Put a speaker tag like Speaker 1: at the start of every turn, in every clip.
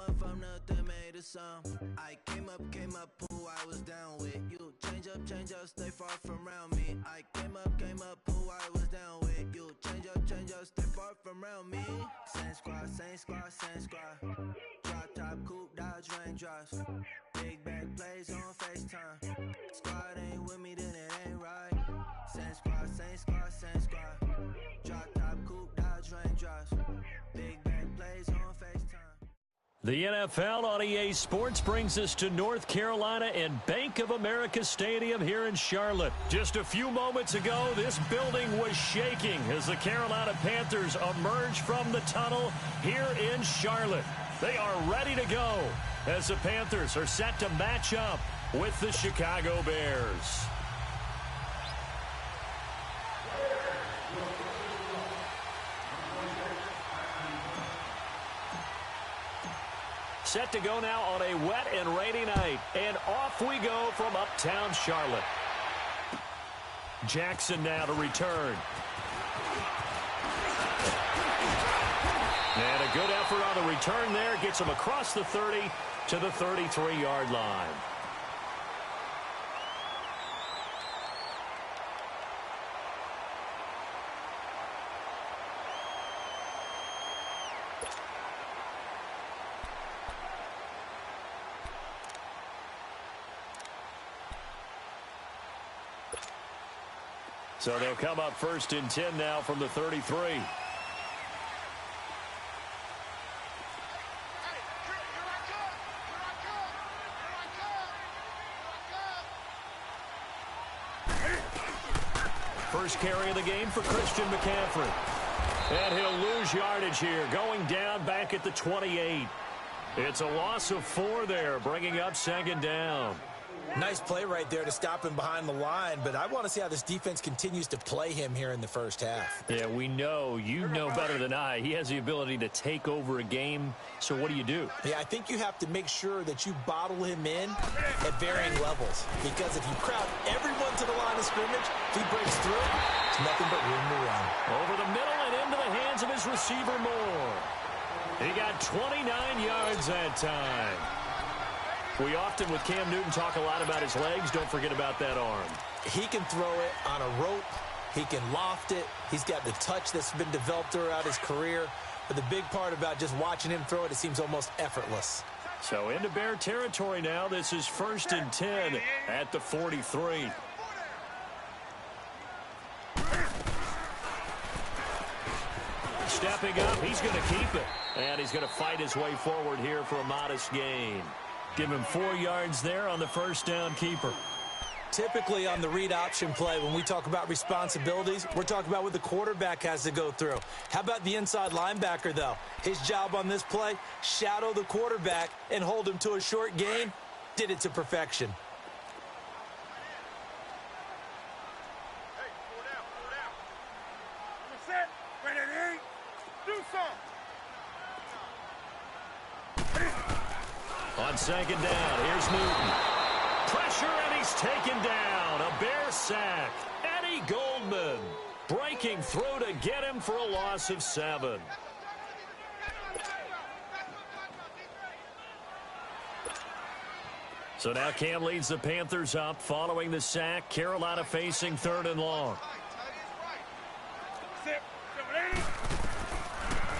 Speaker 1: up from nothing, made a song. I came up, who I was down with. You change up, stay far from around me. I came up, who I was down with. You change up, stay far from around me. Same squad. Drop top, coupe, dodge, raindrops. Big back plays on FaceTime. Squad ain't with me, then it ain't right. Same squad. Drop top, coupe, dodge, raindrops. Big back plays on FaceTime.
Speaker 2: The NFL on EA Sports brings us to North Carolina and Bank of America Stadium here in Charlotte. Just a few moments ago, this building was shaking as the Carolina Panthers emerged from the tunnel here in Charlotte. They are ready to go as the Panthers are set to match up with the Chicago Bears. Set to go now on a wet and rainy night. And off we go from uptown Charlotte. Jackson now to return. And a good effort on the return there. Gets him across the 30 to the 33-yard line. So they'll come up 1st and 10 now from the 33. First carry of the game for Christian McCaffrey. And he'll lose yardage here, going down back at the 28. It's a loss of 4 there, bringing up 2nd down.
Speaker 3: Nice play right there to stop him behind the line, but I want to see how this defense continues to play him here in the first half.
Speaker 2: Yeah, we know. You know better than I. He has the ability to take over a game, so what do?
Speaker 3: Yeah, I think you have to make sure that you bottle him in at varying levels, because if you crowd everyone to the line of scrimmage, if he breaks through, it's nothing but room to run.
Speaker 2: Over the middle and into the hands of his receiver, Moore. He got 29 yards that time. We often, with Cam Newton, talk a lot about his legs. Don't forget about that arm.
Speaker 3: He can throw it on a rope. He can loft it. He's got the touch that's been developed throughout his career. But the big part about just watching him throw it, it seems almost effortless.
Speaker 2: So into Bear territory now. This is 1st and 10 at the 43. Stepping up, he's going to keep it. And he's going to fight his way forward here for a modest gain. Give him 4 yards there on the first down keeper.
Speaker 3: Typically on the read option play, when we talk about responsibilities, we're talking about what the quarterback has to go through. How about the inside linebacker, though? His job on this play, shadow the quarterback and hold him to a short gain. Did it to perfection.
Speaker 2: On 2nd down, here's Newton. Pressure, and he's taken down. A Bear sack. Eddie Goldman breaking through to get him for a loss of 7. So now Cam leads the Panthers up following the sack. Carolina facing 3rd and long.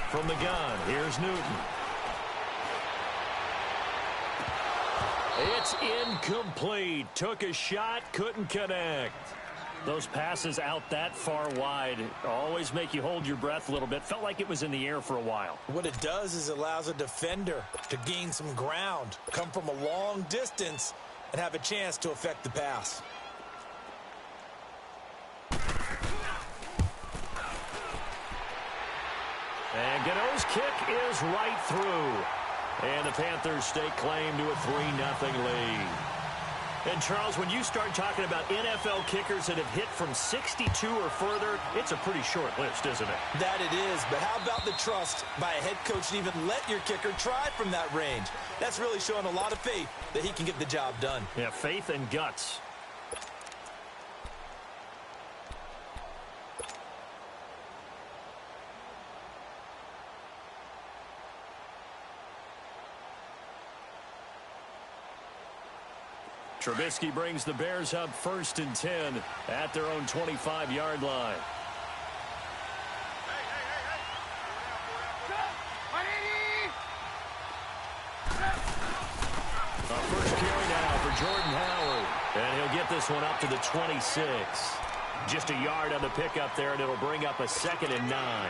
Speaker 2: From the gun, here's Newton. It's incomplete. Took a shot, couldn't connect. Those passes out that far wide always make you hold your breath a little bit. Felt like it was in the air for a while.
Speaker 3: What it does is it allows a defender to gain some ground, come from a long distance, and have a chance to affect the pass.
Speaker 2: And Gano's kick is right through. And the Panthers stake claim to a 3-0 lead. And, Charles, when you start talking about NFL kickers that have hit from 62 or further, it's a pretty short list, isn't it?
Speaker 3: That it is, but how about the trust by a head coach to even let your kicker try from that range? That's really showing a lot of faith that he can get the job done.
Speaker 2: Yeah, faith and guts. Trubisky brings the Bears up 1st and 10 at their own 25-yard line. First carry now for Jordan Howard. And he'll get this one up to the 26. Just a yard on the pickup there, and it'll bring up a 2nd and 9.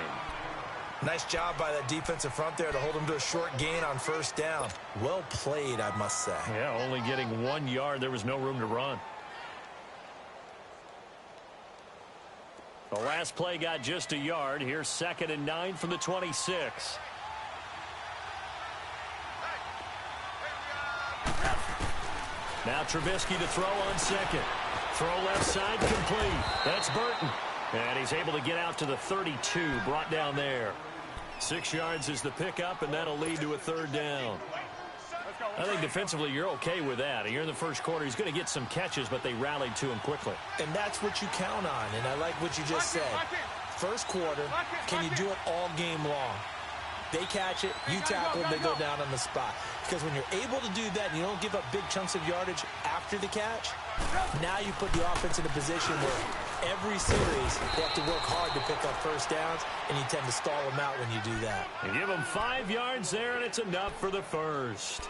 Speaker 3: Nice job by that defensive front there to hold him to a short gain on 1st down. Well played, I must say.
Speaker 2: Yeah, only getting 1 yard. There was no room to run. The last play got just a yard. Here's 2nd and 9 from the 26. Now Trubisky to throw on 2nd. Throw left side complete. That's Burton. And he's able to get out to the 32, brought down there. 6 yards is the pickup, and that'll lead to a 3rd down. I think defensively you're okay with that. You're in the first quarter. He's going to get some catches, but they rallied to him quickly.
Speaker 3: And that's what you count on, and I like what you just said. First quarter, can you do it all game long? They catch it, you tackle them, they go down on the spot. Because when you're able to do that and you don't give up big chunks of yardage after the catch, now you put the offense in a position where every series they have to work hard to pick up 1st downs, and you tend to stall them out when you do that.
Speaker 2: You give them 5 yards there, and it's enough for the 1st.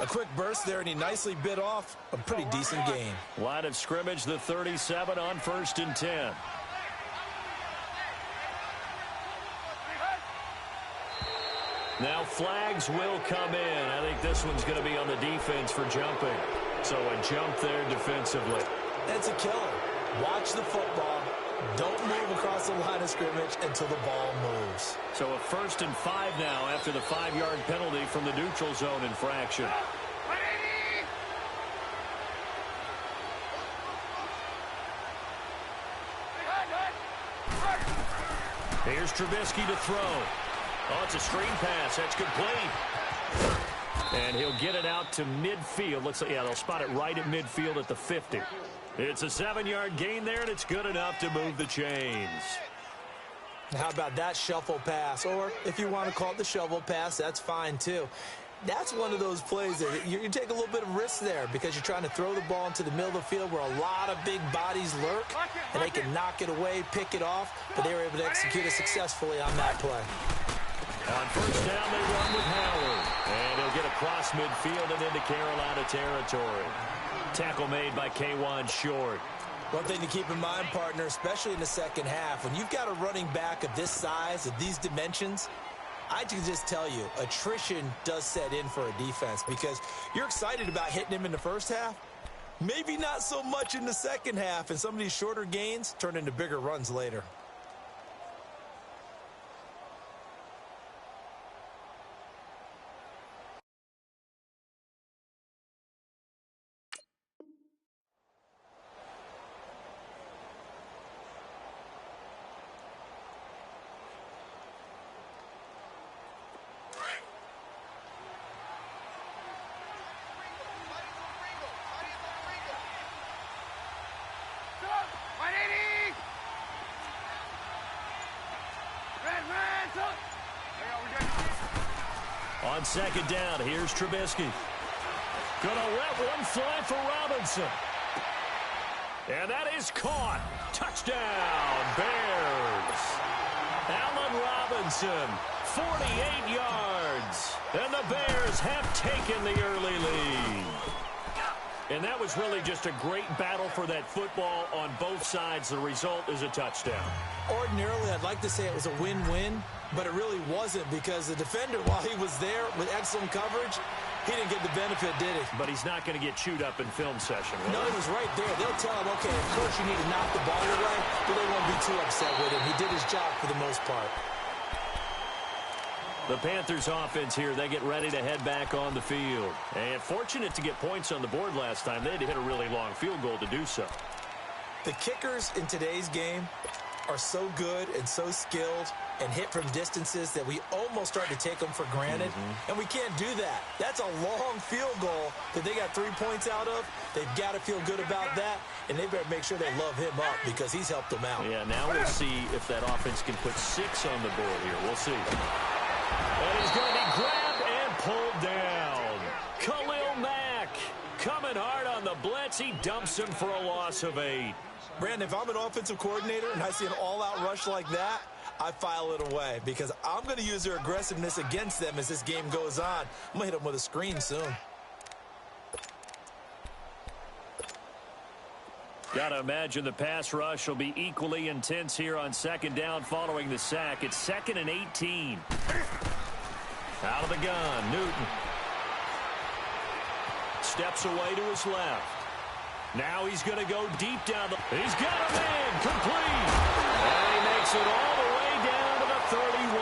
Speaker 3: A quick burst there, and he nicely bit off a pretty decent gain.
Speaker 2: Line of scrimmage, the 37 on 1st and 10. Now flags will come in. I think this one's going to be on the defense for jumping. So a jump there defensively.
Speaker 3: That's a killer. Watch the football. Don't move across the line of scrimmage until the ball moves.
Speaker 2: So a 1st and 5 now after the 5-yard penalty from the neutral zone infraction. Here's Trubisky to throw. Oh, it's a screen pass. That's complete. And he'll get it out to midfield. Looks like, yeah, they'll spot it right at midfield at the 50. It's a 7-yard gain there, and it's good enough to move the chains.
Speaker 3: How about that shuffle pass? Or if you want to call it the shovel pass, that's fine too. That's one of those plays that you take a little bit of risk there because you're trying to throw the ball into the middle of the field where a lot of big bodies lurk, and they can knock it away, pick it off, but they were able to execute it successfully on that play.
Speaker 2: On 1st down, they run with Howard. And he'll get across midfield and into Carolina territory. Tackle made by K'Wan Short.
Speaker 3: One thing to keep in mind, partner, especially in the second half, when you've got a running back of this size, of these dimensions, I can just tell you, attrition does set in for a defense because you're excited about hitting him in the first half. Maybe not so much in the second half, and some of these shorter gains turn into bigger runs later.
Speaker 2: On 2nd down, here's Trubisky. Gonna let one fly for Robinson. And that is caught. Touchdown, Bears. Allen Robinson, 48 yards. And the Bears have taken the early lead. And that was really just a great battle for that football on both sides. The result is a touchdown.
Speaker 3: Ordinarily, I'd like to say it was a win-win, but it really wasn't because the defender, while he was there with excellent coverage, he didn't get the benefit, did he?
Speaker 2: But he's not going to get chewed up in film session, right?
Speaker 3: No, he was right there. They'll tell him, okay, of course you need to knock the ball away, but they won't be too upset with him. He did his job for the most part.
Speaker 2: The Panthers offense here, they get ready to head back on the field. And fortunate to get points on the board last time. They had to hit a really long field goal to do so.
Speaker 3: The kickers in today's game are so good and so skilled and hit from distances that we almost start to take them for granted. And we can't do that. That's a long field goal that they got 3 points out of. They've got to feel good about that, and they better make sure they love him up because he's helped them out.
Speaker 2: Yeah, now we'll see if that offense can put 6 on the board here. We'll see. And he's going to be grabbed and pulled down. Khalil Mack coming hard on the blitz. He dumps him for a loss of 8.
Speaker 3: Brandon, if I'm an offensive coordinator and I see an all-out rush like that, I file it away because I'm going to use their aggressiveness against them as this game goes on. I'm going to hit them with a screen soon.
Speaker 2: Got to imagine the pass rush will be equally intense here on second down following the sack. It's 2nd and 18. Out of the gun, Newton. Steps away to his left. Now he's going to go deep down. He's got a man, complete. And he makes it all the way down to the 31.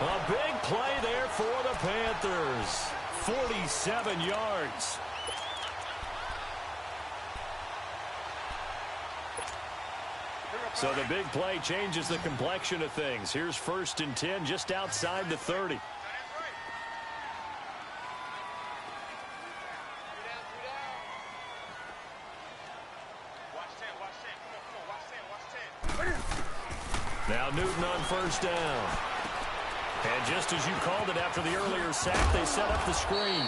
Speaker 2: A big play there for the Panthers. 47 yards. So the big play changes the complexion of things. Here's 1st and 10 just outside the 30. Now Newton on 1st down. And just as you called it after the earlier sack, they set up the screen.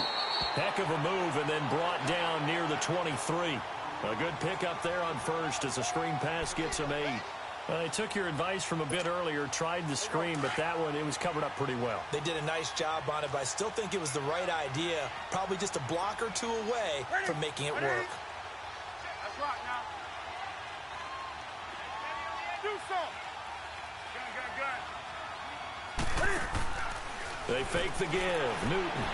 Speaker 2: Heck of a move and then brought down near the 23. A good pickup there on 1st as the screen pass gets him 8. They took your advice from a bit earlier, tried the screen, but that one, it was covered up pretty well.
Speaker 3: They did a nice job on it, but I still think it was the right idea. Probably just a block or two away from making it work.
Speaker 4: Let's rock now. Do so. Gun.
Speaker 2: They fake the give. Newton.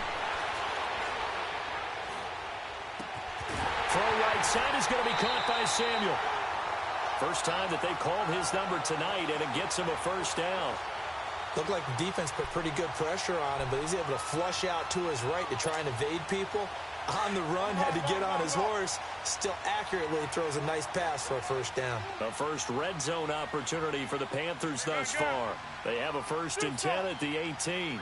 Speaker 2: Throw right side is going to be caught by Samuel. First time that they called his number tonight, and it gets him a 1st down.
Speaker 3: Looked like the defense put pretty good pressure on him, but he's able to flush out to his right to try and evade people. On the run, had to get on his horse. Still accurately throws a nice pass for a 1st down.
Speaker 2: A first red zone opportunity for the Panthers thus far. They have a 1st and 10 at the 18.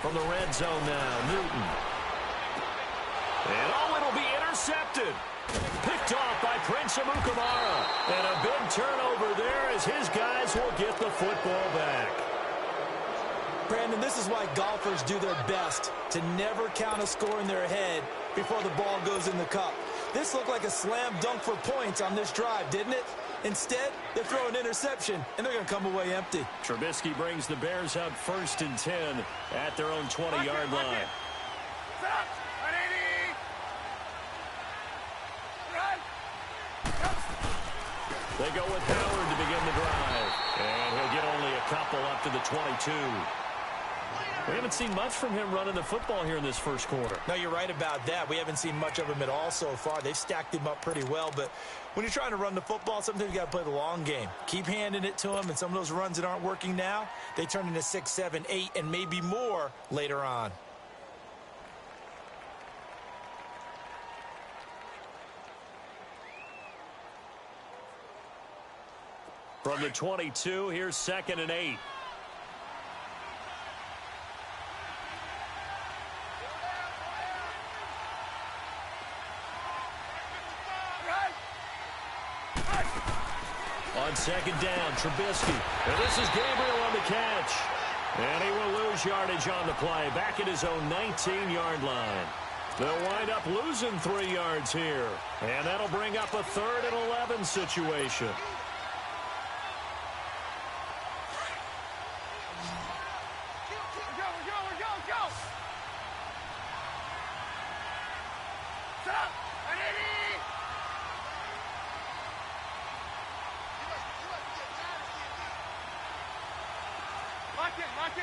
Speaker 2: From the red zone now, Newton. And it'll be intercepted. Picked off by Prince Amukamara. And a big turnover there as his guys will get the football back.
Speaker 3: Brandon, this is why golfers do their best to never count a score in their head before the ball goes in the cup. This looked like a slam dunk for points on this drive, didn't it? Instead, they throw an interception, and they're going to come away empty.
Speaker 2: Trubisky brings the Bears out 1st and 10 at their own 20-yard line. They go with Howard to begin the drive. And he'll get only a couple up to the 22. We haven't seen much from him running the football here in this first quarter.
Speaker 3: No, you're right about that. We haven't seen much of him at all so far. They've stacked him up pretty well, but when you're trying to run the football, sometimes you got to play the long game. Keep handing it to him, and some of those runs that aren't working now, they turn into 6, 7, 8, and maybe more later on.
Speaker 2: From the 22, here's 2nd and 8. On 2nd down, Trubisky. And this is Gabriel on the catch. And he will lose yardage on the play. Back at his own 19-yard line. They'll wind up losing 3 yards here. And that'll bring up a 3rd and 11 situation.
Speaker 4: Lock in.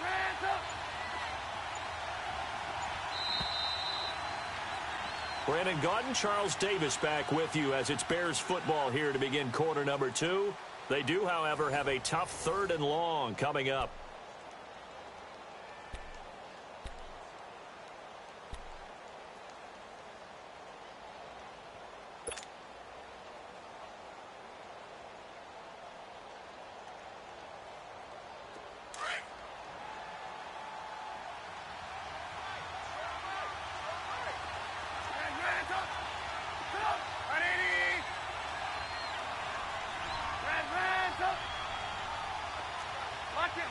Speaker 4: Hands up.
Speaker 2: Brandon Gaudin, Charles Davis back with you as it's Bears football here to begin quarter number 2. They do, however, have a tough 3rd and long coming up.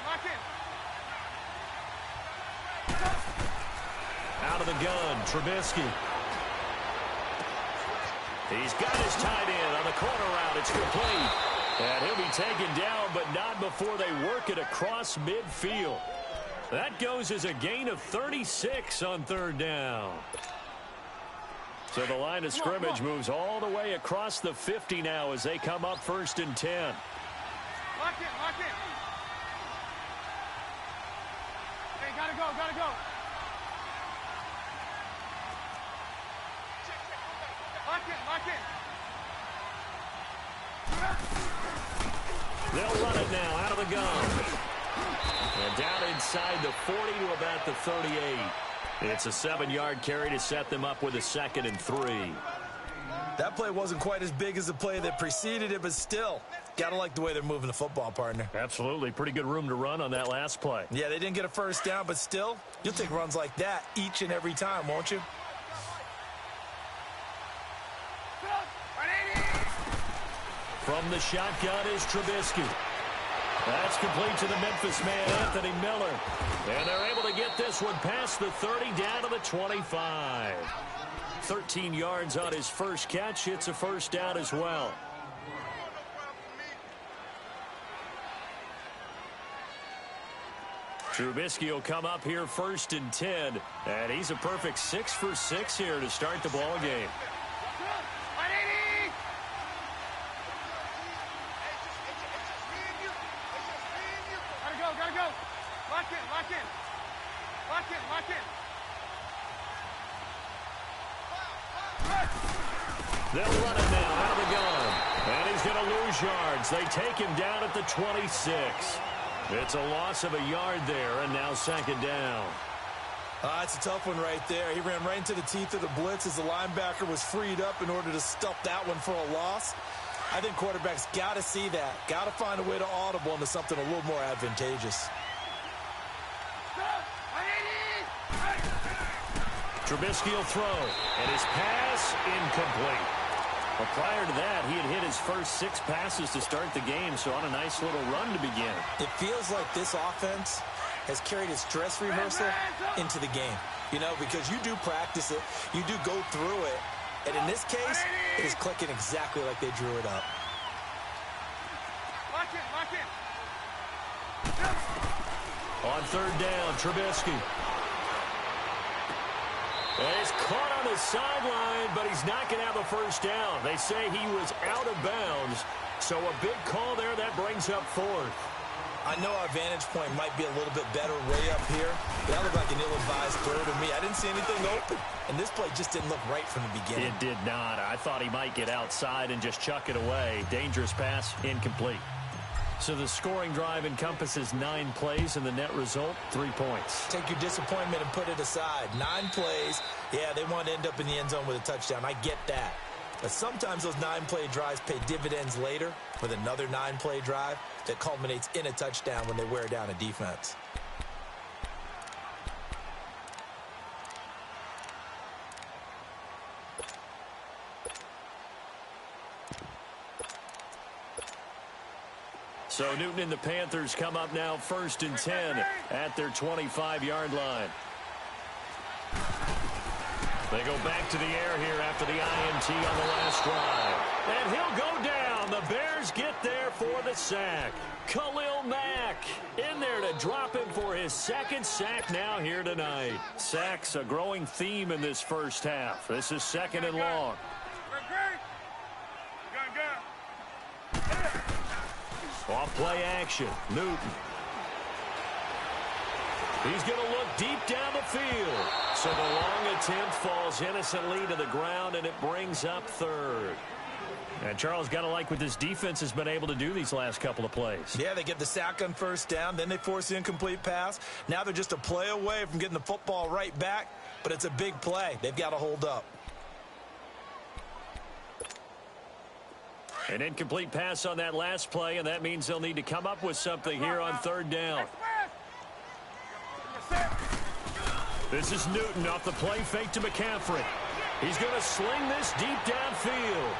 Speaker 4: Lock in.
Speaker 2: out of the gun. Trubisky. He's got his tight end on the corner route. It's complete. And he'll be taken down, but not before they work it across midfield. That goes as a gain of 36 on third down. So the line of scrimmage moves all the way across the 50 now as they come up 1st and 10.
Speaker 4: Lock in, lock in. Hey, gotta go, gotta go. Lock in, lock in.
Speaker 2: They'll run it now out of the gun. And down inside the 40 to about the 38. It's a 7-yard carry to set them up with a 2nd and 3.
Speaker 3: That play wasn't quite as big as the play that preceded it, but still, gotta like the way they're moving the football, partner.
Speaker 2: Absolutely. Pretty good room to run on that last play.
Speaker 3: Yeah, they didn't get a first down, but still, you'll take runs like that each and every time, won't you?
Speaker 2: From the shotgun is Trubisky. That's complete to the Memphis man, Anthony Miller. And they're able to get this one past the 30 down to the 25. 13 yards on his first catch. It's a first down as well. Trubisky will come up here 1st and 10. And he's a perfect 6 for 6 here to start the ball game.
Speaker 4: Gotta go. Lock in, lock in. Lock in, lock in.
Speaker 2: They'll run it now out of the gun. And he's going to lose yards. They take him down at the 26. It's a loss of a yard there, and now 2nd down.
Speaker 3: It's a tough one right there. He ran right into the teeth of the blitz as the linebacker was freed up in order to stuff that one for a loss. I think quarterbacks got to see that. Got to find a way to audible into something a little more advantageous.
Speaker 2: Trubisky will throw, and his pass incomplete. But prior to that, he had hit his first 6 passes to start the game, so on a nice little run to begin.
Speaker 3: It feels like this offense has carried its dress rehearsal into the game. You know, because you do practice it, you do go through it, and in this case, it is clicking exactly like they drew it up.
Speaker 4: Lock in, lock in.
Speaker 2: On 3rd down, Trubisky. And he's caught on the sideline, but he's not going to have a first down. They say he was out of bounds, so a big call there. That brings up 4th.
Speaker 3: I know our vantage point might be a little bit better way up here, but that looked like an ill-advised throw to me. I didn't see anything open, and this play just didn't look right from the beginning.
Speaker 2: It did not. I thought he might get outside and just chuck it away. Dangerous pass, incomplete. So the scoring drive encompasses 9 plays, and the net result, 3 points.
Speaker 3: Take your disappointment and put it aside. 9 plays, yeah, they want to end up in the end zone with a touchdown. I get that. But sometimes those 9-play drives pay dividends later with another 9-play drive that culminates in a touchdown when they wear down a defense.
Speaker 2: So Newton and the Panthers come up now 1st and 10 at their 25-yard line. They go back to the air here after the INT on the last drive. And he'll go down. The Bears get there for the sack. Khalil Mack in there to drop him for his 2nd sack now here tonight. Sacks a growing theme in this first half. This is 2nd and long. Off play action. Newton. He's going to look deep down the field. So the long attempt falls innocently to the ground, and it brings up 3rd. And Charles, got to like what this defense has been able to do these last couple of plays.
Speaker 3: Yeah, they get the sack on 1st down, then they force the incomplete pass. Now they're just a play away from getting the football right back, but it's a big play. They've got to hold up.
Speaker 2: An incomplete pass on that last play, and that means they'll need to come up with something here on 3rd down. This is Newton off the play fake to McCaffrey. He's going to sling this deep downfield.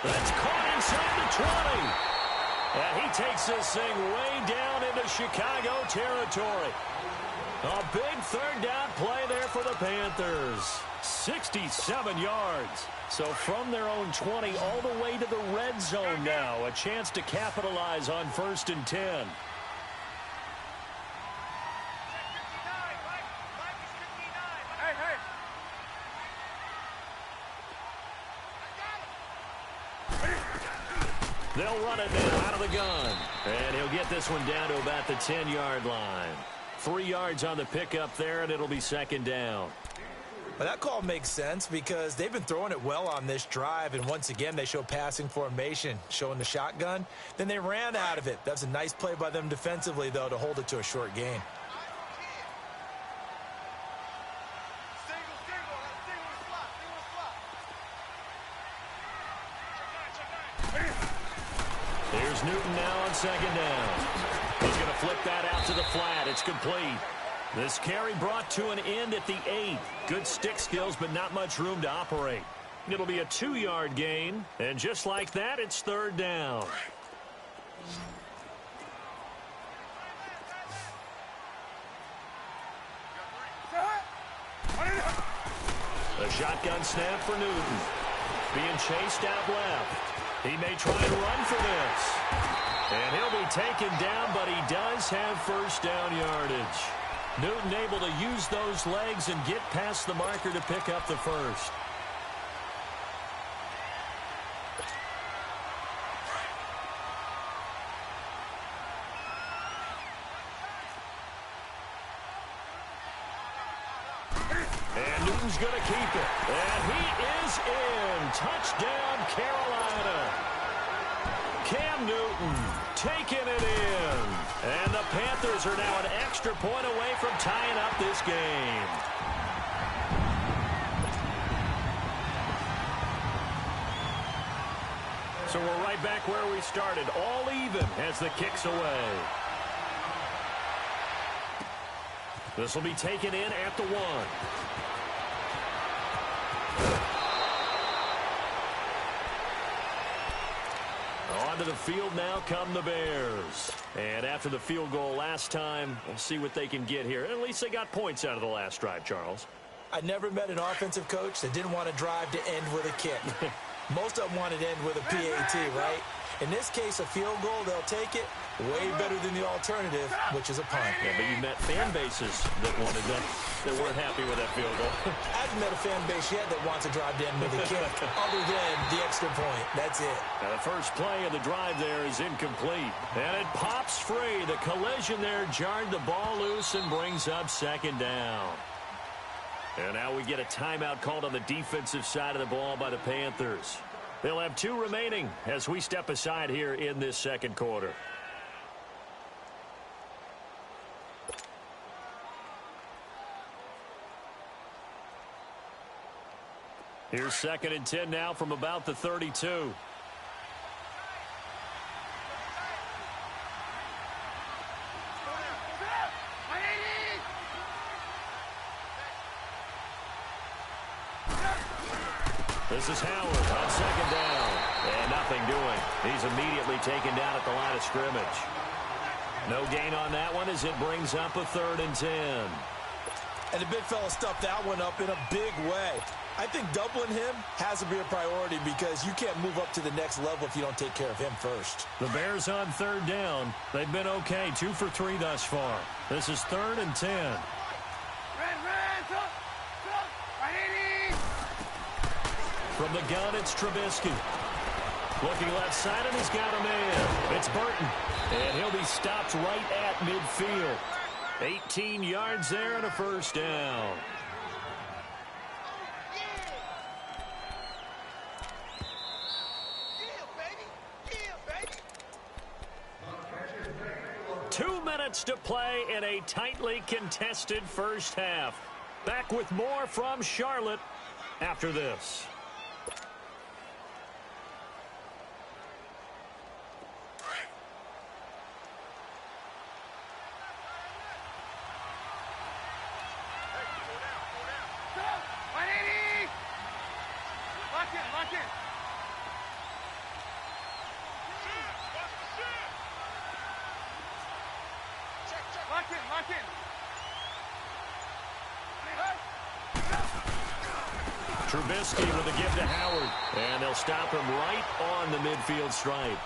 Speaker 2: That's caught inside the 20. And he takes this thing way down into Chicago territory. A big third down play there for the Panthers. 67 yards. So from their own 20 all the way to the red zone now. A chance to capitalize on 1st and 10. They'll run it now out of the gun. And he'll get this one down to about the 10-yard line. 3 yards on the pickup there, and it'll be 2nd down.
Speaker 3: Well, that call makes sense because they've been throwing it well on this drive, and once again they show passing formation, showing the shotgun. Then they ran out of it. That's a nice play by them defensively, though, to hold it to a short gain.
Speaker 2: Here's Newton now on 2nd down. He's going to flip that out to the flat. It's complete. This carry brought to an end at the 8. Good stick skills, but not much room to operate. It'll be a 2-yard gain, and just like that, it's 3rd down. A shotgun snap for Newton. Being chased out left. He may try and run for this. And he'll be taken down, but he does have 1st down yardage. Newton able to use those legs and get past the marker to pick up the 1st. And Newton's going to keep it. And he is in. Touchdown, Carolina. Cam Newton taking it in. And the Panthers are now an extra point away from tying up this game. So we're right back where we started. All even as the kick's away. This will be taken in at the 1. Onto the field now come the Bears. And after the field goal last time, we'll see what they can get here. At least they got points out of the last drive, Charles.
Speaker 3: I never met an offensive coach that didn't want to drive to end with a kick. Most of them wanted to end with a PAT, right? In this case, a field goal, they'll take it. Way better than the alternative, which is a punt.
Speaker 2: Yeah, but you met fan bases that wanted that, that weren't happy with that field goal.
Speaker 3: I haven't met a fan base yet that wants to drive to end with a kick, other than the extra point. That's it.
Speaker 2: Now the first play of the drive there is incomplete. And it pops free. The collision there jarred the ball loose and brings up 2nd down. And now we get a timeout called on the defensive side of the ball by the Panthers. They'll have 2 remaining as we step aside here in this 2nd quarter. Here's 2nd and 10 now from about the 32. This is Howard on 2nd down. And nothing doing. He's immediately taken down at the line of scrimmage. No gain on that one as it brings up a 3rd and 10.
Speaker 3: And the big fella stuffed that one up in a big way. I think doubling him has to be a priority because you can't move up to the next level if you don't take care of him first.
Speaker 2: The Bears on 3rd down. They've been okay. 2 for 3 thus far. This is 3rd and 10. From the gun, it's Trubisky. Looking left side, and he's got a man. It's Burton. And he'll be stopped right at midfield. 18 yards there and a 1st down. To play in a tightly contested first half. Back with more from Charlotte after this. Trubisky with a give to Howard. And they'll stop him right on the midfield stripe.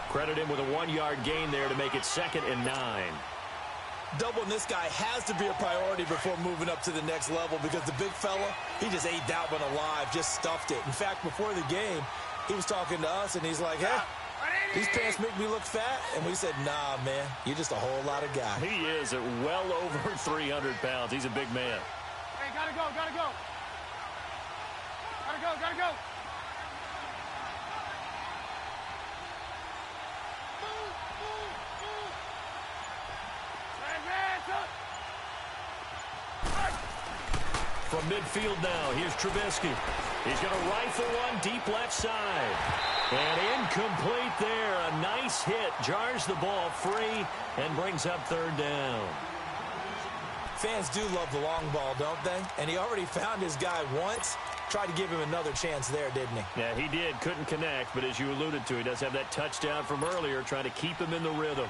Speaker 2: Credit him with a 1-yard gain there to make it 2nd and 9.
Speaker 3: Doubling this guy has to be a priority before moving up to the next level because the big fella, he just ate that one alive, just stuffed it. In fact, before the game, he was talking to us, and he's like, hey, these pants make me look fat. And we said, nah, man, you're just a whole lot of guy.
Speaker 2: He is at well over 300 pounds. He's a big man.
Speaker 4: Hey, gotta go, gotta go. Gotta go, gotta go.
Speaker 2: From midfield now, here's Trubisky. He's going to rifle one deep left side. And incomplete there. A nice hit. Jars the ball free and brings up 3rd down.
Speaker 3: Fans do love the long ball, don't they? And he already found his guy once. Tried to give him another chance there, didn't he?
Speaker 2: Yeah, he did. Couldn't connect. But as you alluded to, he does have that touchdown from earlier, trying to keep him in the rhythm.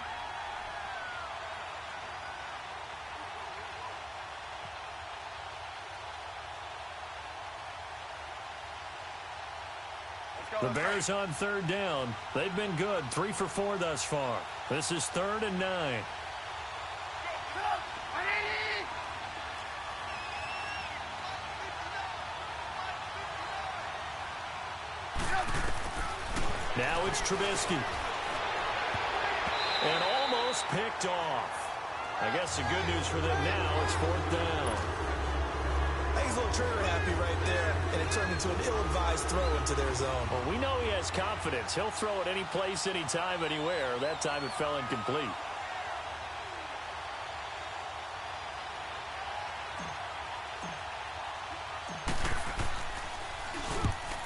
Speaker 2: The Bears on 3rd down. They've been good. 3 for 4 thus far. This is 3rd and 9. Now it's Trubisky. And almost picked off. I guess the good news for them now, it's 4th down.
Speaker 3: He's a little trigger happy right there, and it turned into an ill-advised throw into their zone.
Speaker 2: Well, we know he has confidence. He'll throw it any place, anytime, anywhere. That time it fell incomplete.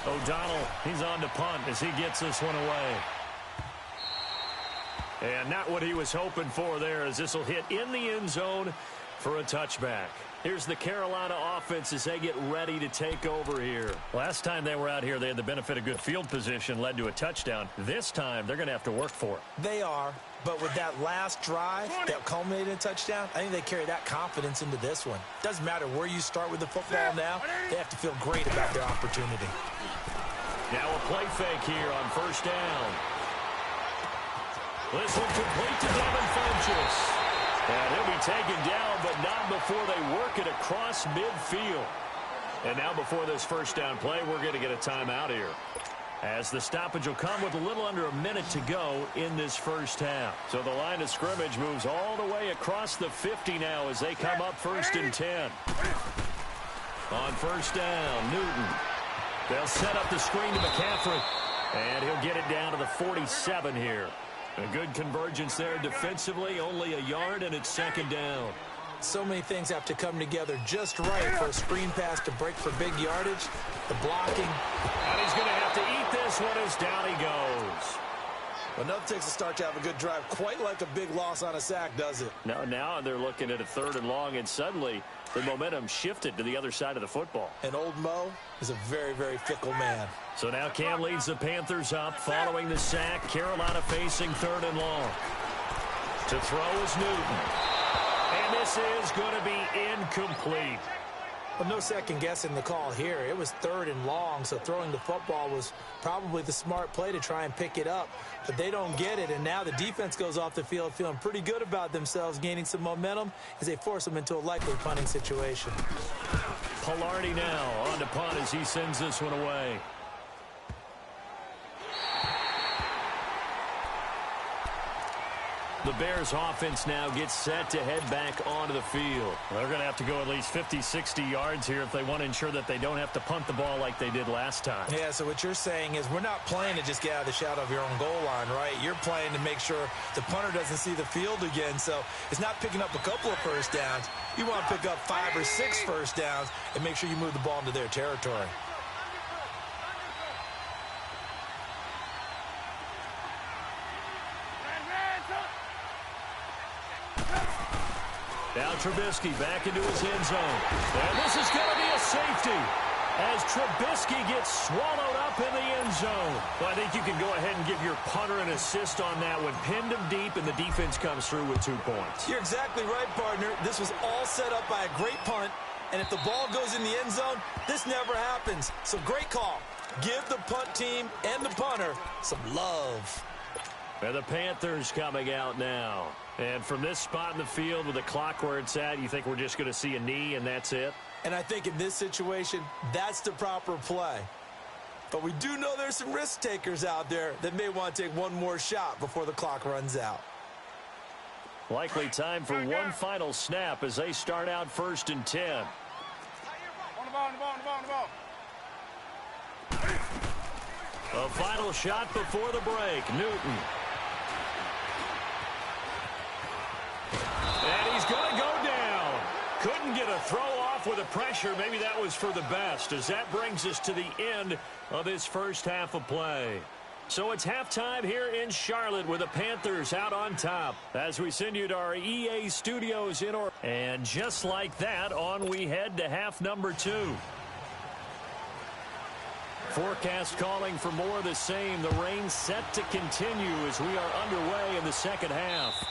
Speaker 2: O'Donnell, he's on to punt as he gets this one away. And not what he was hoping for there, as this will hit in the end zone for a touchback. Here's the Carolina offense as they get ready to take over here. Last time they were out here, they had the benefit of good field position, led to a touchdown. This time, they're going to have to work for it.
Speaker 3: They are, but with that last drive that culminated in a touchdown, I think they carry that confidence into this one. Doesn't matter where you start with the football now, they have to feel great about their opportunity.
Speaker 2: Now a play fake here on 1st down. This one complete to Devin Funchess. And he'll be taken down, but not before they work it across midfield. And now before this 1st down play, we're going to get a timeout here, as the stoppage will come with a little under a minute to go in this 1st half. So the line of scrimmage moves all the way across the 50 now as they come up 1st and 10. On 1st down, Newton. They'll set up the screen to McCaffrey, and he'll get it down to the 47 here. A good convergence there defensively, only a yard, and it's 2nd down.
Speaker 3: So many things have to come together just right for a screen pass to break for big yardage. The blocking.
Speaker 2: And he's going to have to eat this one as down he goes.
Speaker 3: Well, nothing takes a start to have a good drive quite like a big loss on a sack, does it?
Speaker 2: Now they're looking at a 3rd and long, and suddenly the momentum shifted to the other side of the football.
Speaker 3: And old Mo is a very, very fickle man.
Speaker 2: So now Cam leads the Panthers up following the sack. Carolina facing 3rd and long. To throw is Newton. And this is going to be incomplete.
Speaker 3: Well, no second guessing the call here. It was 3rd and long, so throwing the football was probably the smart play to try and pick it up. But they don't get it, and now the defense goes off the field feeling pretty good about themselves, gaining some momentum as they force them into a likely punting situation.
Speaker 2: Pilardi now on to punt as he sends this one away. The Bears offense now gets set to head back onto the field. They're going to have to go at least 50, 60 yards here if they want to ensure that they don't have to punt the ball like they did last time.
Speaker 3: Yeah, so what you're saying is we're not playing to just get out of the shadow of your own goal line, right? You're playing to make sure the punter doesn't see the field again. So it's not picking up a couple of first downs. You want to pick up 5 or 6 first downs and make sure you move the ball into their territory.
Speaker 2: Now Trubisky back into his end zone. And this is going to be a safety as Trubisky gets swallowed up in the end zone. Well, I think you can go ahead and give your punter an assist on that one. Pinned him deep, and the defense comes through with 2 points.
Speaker 3: You're exactly right, partner. This was all set up by a great punt, And if the ball goes in the end zone, this never happens. So great call. Give the punt team and the punter some love.
Speaker 2: And the Panthers coming out now. And from this spot in the field with the clock where it's at, you think we're just going to see a knee and that's it?
Speaker 3: And I think in this situation, that's the proper play. But we do know there's some risk takers out there that may want to take one more shot before the clock runs out.
Speaker 2: Likely time for one final snap as they start out 1st and 10.
Speaker 4: On the ball, on the ball, on the ball, on the ball.
Speaker 2: A final shot before the break. Newton. And he's going to go down. Couldn't get a throw off with the pressure. Maybe that was for the best, as that brings us to the end of this first half of play. So it's halftime here in Charlotte with the Panthers out on top as we send you to our EA studios in Orlando. And just like that, on we head to half number 2. Forecast calling for more of the same. The rain set to continue as we are underway in the second half.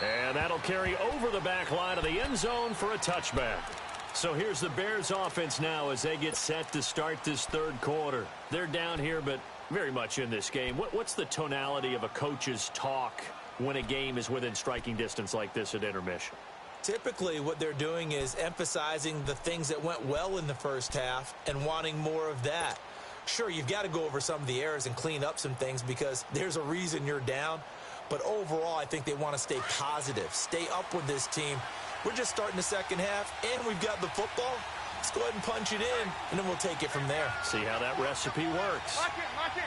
Speaker 2: And that'll carry over the back line of the end zone for a touchback. So here's the Bears offense now as they get set to start this third quarter. They're down here, but very much in this game. What's the tonality of a coach's talk when a game is within striking distance like this at intermission?
Speaker 3: Typically, what they're doing is emphasizing the things that went well in the first half and wanting more of that. Sure, you've got to go over some of the errors and clean up some things because there's a reason you're down. But overall, I think they want to stay positive, stay up with this team. We're just starting the second half, and we've got the football. Let's go ahead and punch it in, and then we'll take it from there.
Speaker 2: See how that recipe works.
Speaker 4: Lock in, lock in.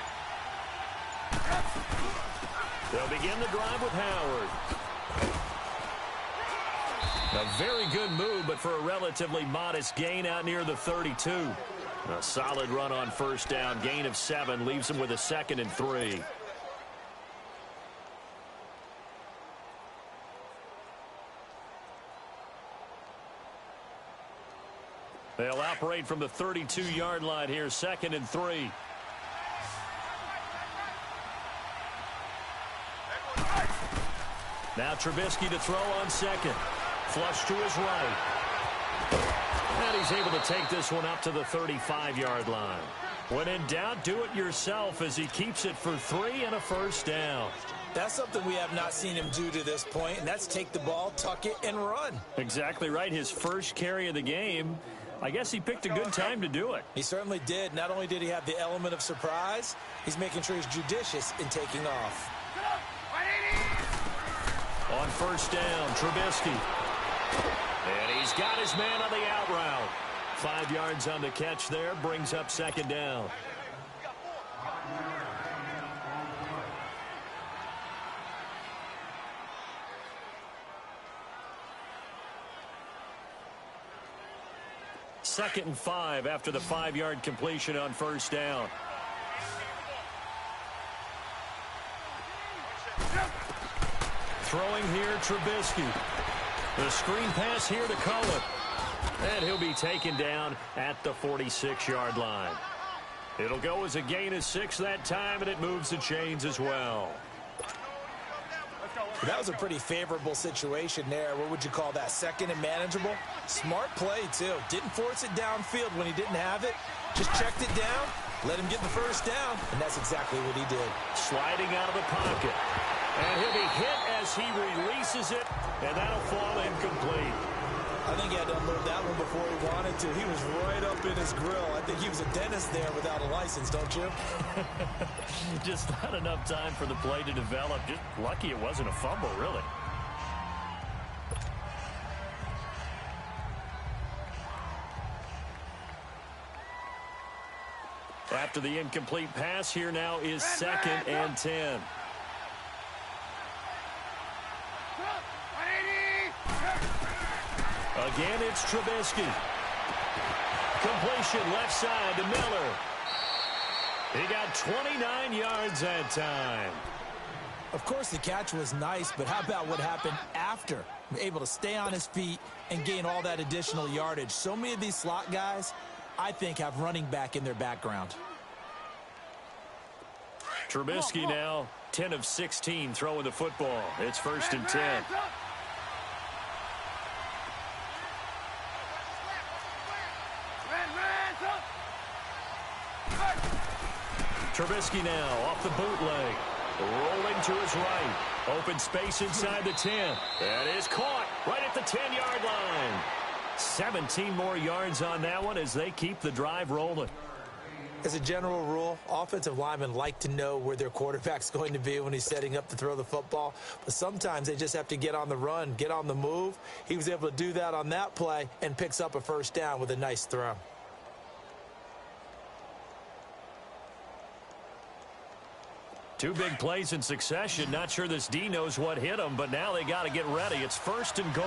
Speaker 2: They'll begin the drive with Howard. A very good move, but for a relatively modest gain out near the 32. A solid run on first down. Gain of 7 leaves them with a 2nd and 3. They'll operate from the 32-yard line here, 2nd and 3. Now Trubisky to throw on 2nd. Flush to his right. And he's able to take this one up to the 35-yard line. When in doubt, do it yourself as he keeps it for 3 and a first down.
Speaker 3: That's something we have not seen him do to this point, and that's take the ball, tuck it, and run.
Speaker 2: Exactly right. His first carry of the game. I guess he picked a good time to do it.
Speaker 3: He certainly did. Not only did he have the element of surprise, he's making sure he's judicious in taking off.
Speaker 2: On first down, Trubisky. And he's got his man on the out route. 5 yards on the catch there, brings up 2nd down. Second and 5 after the 5-yard completion on first down. Throwing here, Trubisky. The screen pass here to Cullen. And he'll be taken down at the 46-yard line. It'll go as a gain of 6 that time, and it moves the chains as well.
Speaker 3: That was a pretty favorable situation there. What would you call that? 2nd and manageable? Smart play, too. Didn't force it downfield when he didn't have it. Just checked it down, let him get the first down, and that's exactly what he did.
Speaker 2: Sliding out of the pocket. And he'll be hit as he releases it, and that'll fall incomplete.
Speaker 3: I think he had to unload that one before he wanted to. He was right up in his grill. I think he was a dentist there without a license, don't you?
Speaker 2: Just not enough time for the play to develop. Just lucky it wasn't a fumble, really. After the incomplete pass, here now is 2nd and 10. Again, it's Trubisky. Completion left side to Miller. He got 29 yards that time.
Speaker 3: Of course, the catch was nice, but how about what happened after? Able to stay on his feet and gain all that additional yardage. So many of these slot guys, I think, have running back in their background.
Speaker 2: Trubisky now 10 of 16 throwing the football. It's 1st and 10. Trubisky now off the bootleg. Rolling to his right. Open space inside the 10. That is caught right at the 10-yard line. 17 more yards on that one as they keep the drive rolling.
Speaker 3: As a general rule, offensive linemen like to know where their quarterback's going to be when he's setting up to throw the football. But sometimes they just have to get on the run, get on the move. He was able to do that on that play and picks up a first down with a nice throw.
Speaker 2: Two big plays in succession. Not sure this D knows what hit him, but now they got to get ready. It's 1st and goal.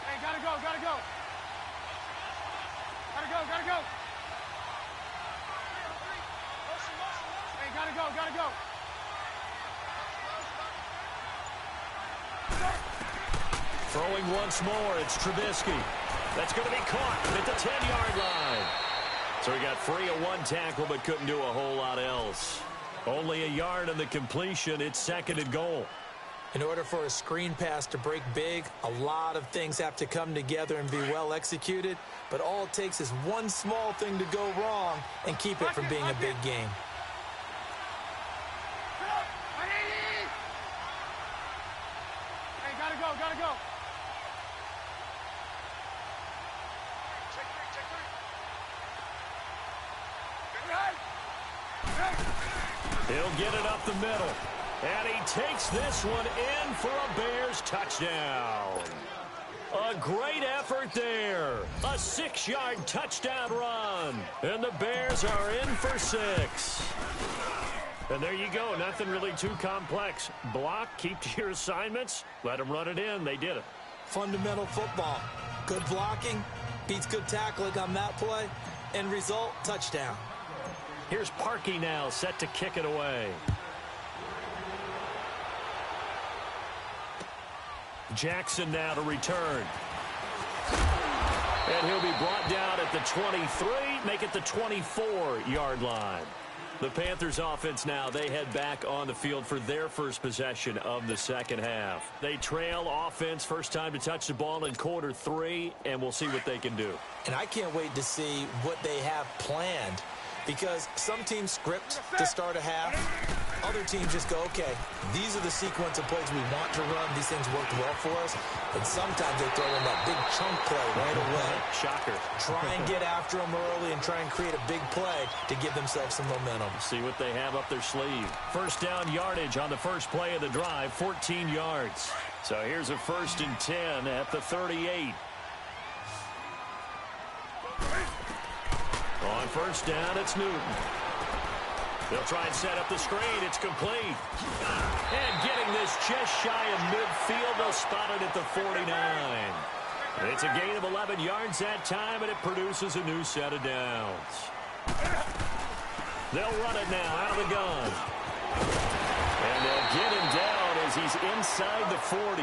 Speaker 4: Hey, gotta go. Gotta go. Hey, gotta go.
Speaker 2: Throwing once more, it's Trubisky. That's going to be caught at the 10-yard line. So he got free of one tackle but couldn't do a whole lot else. Only a yard on the completion. It's 2nd and goal.
Speaker 3: In order for a screen pass to break big, a lot of things have to come together and be well executed. But all it takes is one small thing to go wrong and keep it from being a big game.
Speaker 4: Hey, gotta go.
Speaker 2: He'll get it up the middle. And he takes this one in for a Bears touchdown. A great effort there. A 6-yard touchdown run. And the Bears are in for 6. And there you go. Nothing really too complex. Block, keep to your assignments, let them run it in. They did it.
Speaker 3: Fundamental football. Good blocking, beats good tackling on that play. End result, touchdown.
Speaker 2: Here's Parkey now, set to kick it away. Jackson now to return. And he'll be brought down at the 23, make it the 24-yard line. The Panthers offense now, they head back on the field for their first possession of the second half. They trail offense, first time to touch the ball in quarter 3, and we'll see what they can do.
Speaker 3: And I can't wait to see what they have planned, because some teams script to start a half. Other teams just go, okay, these are the sequence of plays we want to run. These things worked well for us. And sometimes they throw in that big chunk play right away.
Speaker 2: Shocker.
Speaker 3: Try and get after them early and try and create a big play to give themselves some momentum.
Speaker 2: See what they have up their sleeve. First down yardage on the first play of the drive, 14 yards. So here's a 1st and 10 at the 38. On first down, it's Newton. They'll try and set up the screen. It's complete. And getting this just shy of midfield, they'll spot it at the 49. It's a gain of 11 yards that time, and it produces a new set of downs. They'll run it now out of the gun. And they'll get him down as he's inside the 40.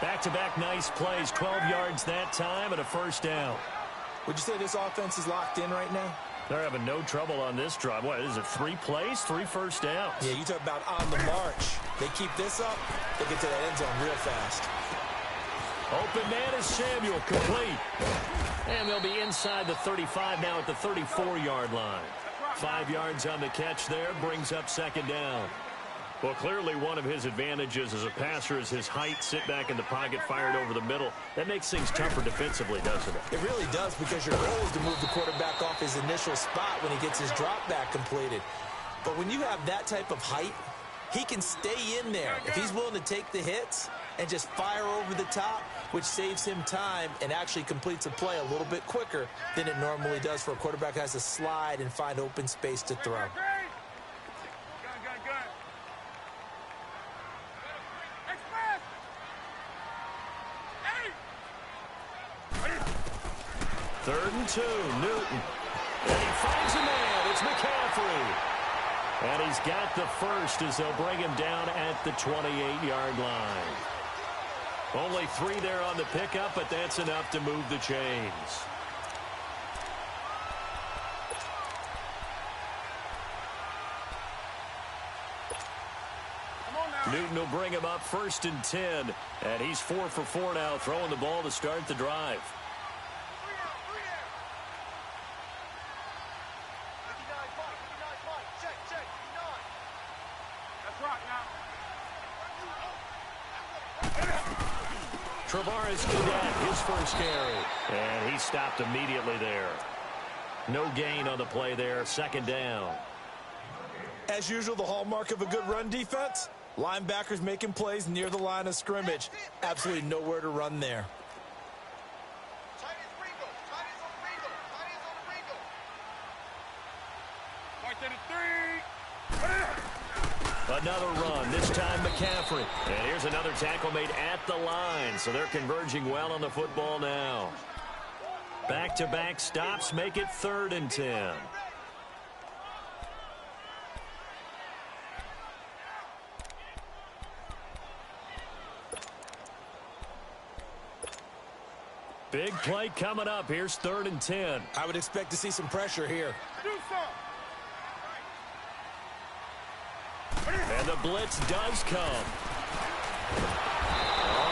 Speaker 2: Back-to-back nice plays, 12 yards that time, and a first down.
Speaker 3: Would you say this offense is locked in right now?
Speaker 2: They're having no trouble on this drive. What is it, 3 plays, 3 first downs?
Speaker 3: Yeah, you talk about on the march. They keep this up, they get to that end zone real fast.
Speaker 2: Open man is Samuel, complete. And they'll be inside the 35 now at the 34-yard line. 5 yards on the catch there, brings up second down. Well, clearly one of his advantages as a passer is his height. Sit back in the pocket, fired over the middle. That makes things tougher defensively, doesn't it?
Speaker 3: It really does, because your goal is to move the quarterback off his initial spot when he gets his drop back completed. But when you have that type of height, he can stay in there. If he's willing to take the hits and just fire over the top, which saves him time and actually completes a play a little bit quicker than it normally does for a quarterback who has to slide and find open space to throw.
Speaker 2: Third and 2, Newton. And he finds a man. It's McCaffrey. And he's got the first as they'll bring him down at the 28-yard line. Only 3 there on the pickup, but that's enough to move the chains. Newton will bring him up 1st and 10. And he's 4 for 4 now, throwing the ball to start the drive. Travaris Cadet, his first carry. And he stopped immediately there. No gain on the play there, second down.
Speaker 3: As usual, the hallmark of a good run defense, linebackers making plays near the line of scrimmage. Absolutely nowhere to run there.
Speaker 2: Another run, this time McCaffrey. And here's another tackle made at the line, so they're converging well on the football now. Back-to-back stops make it 3rd and 10. Big play coming up. Here's 3rd and 10.
Speaker 3: I would expect to see some pressure here.
Speaker 2: And the blitz does come.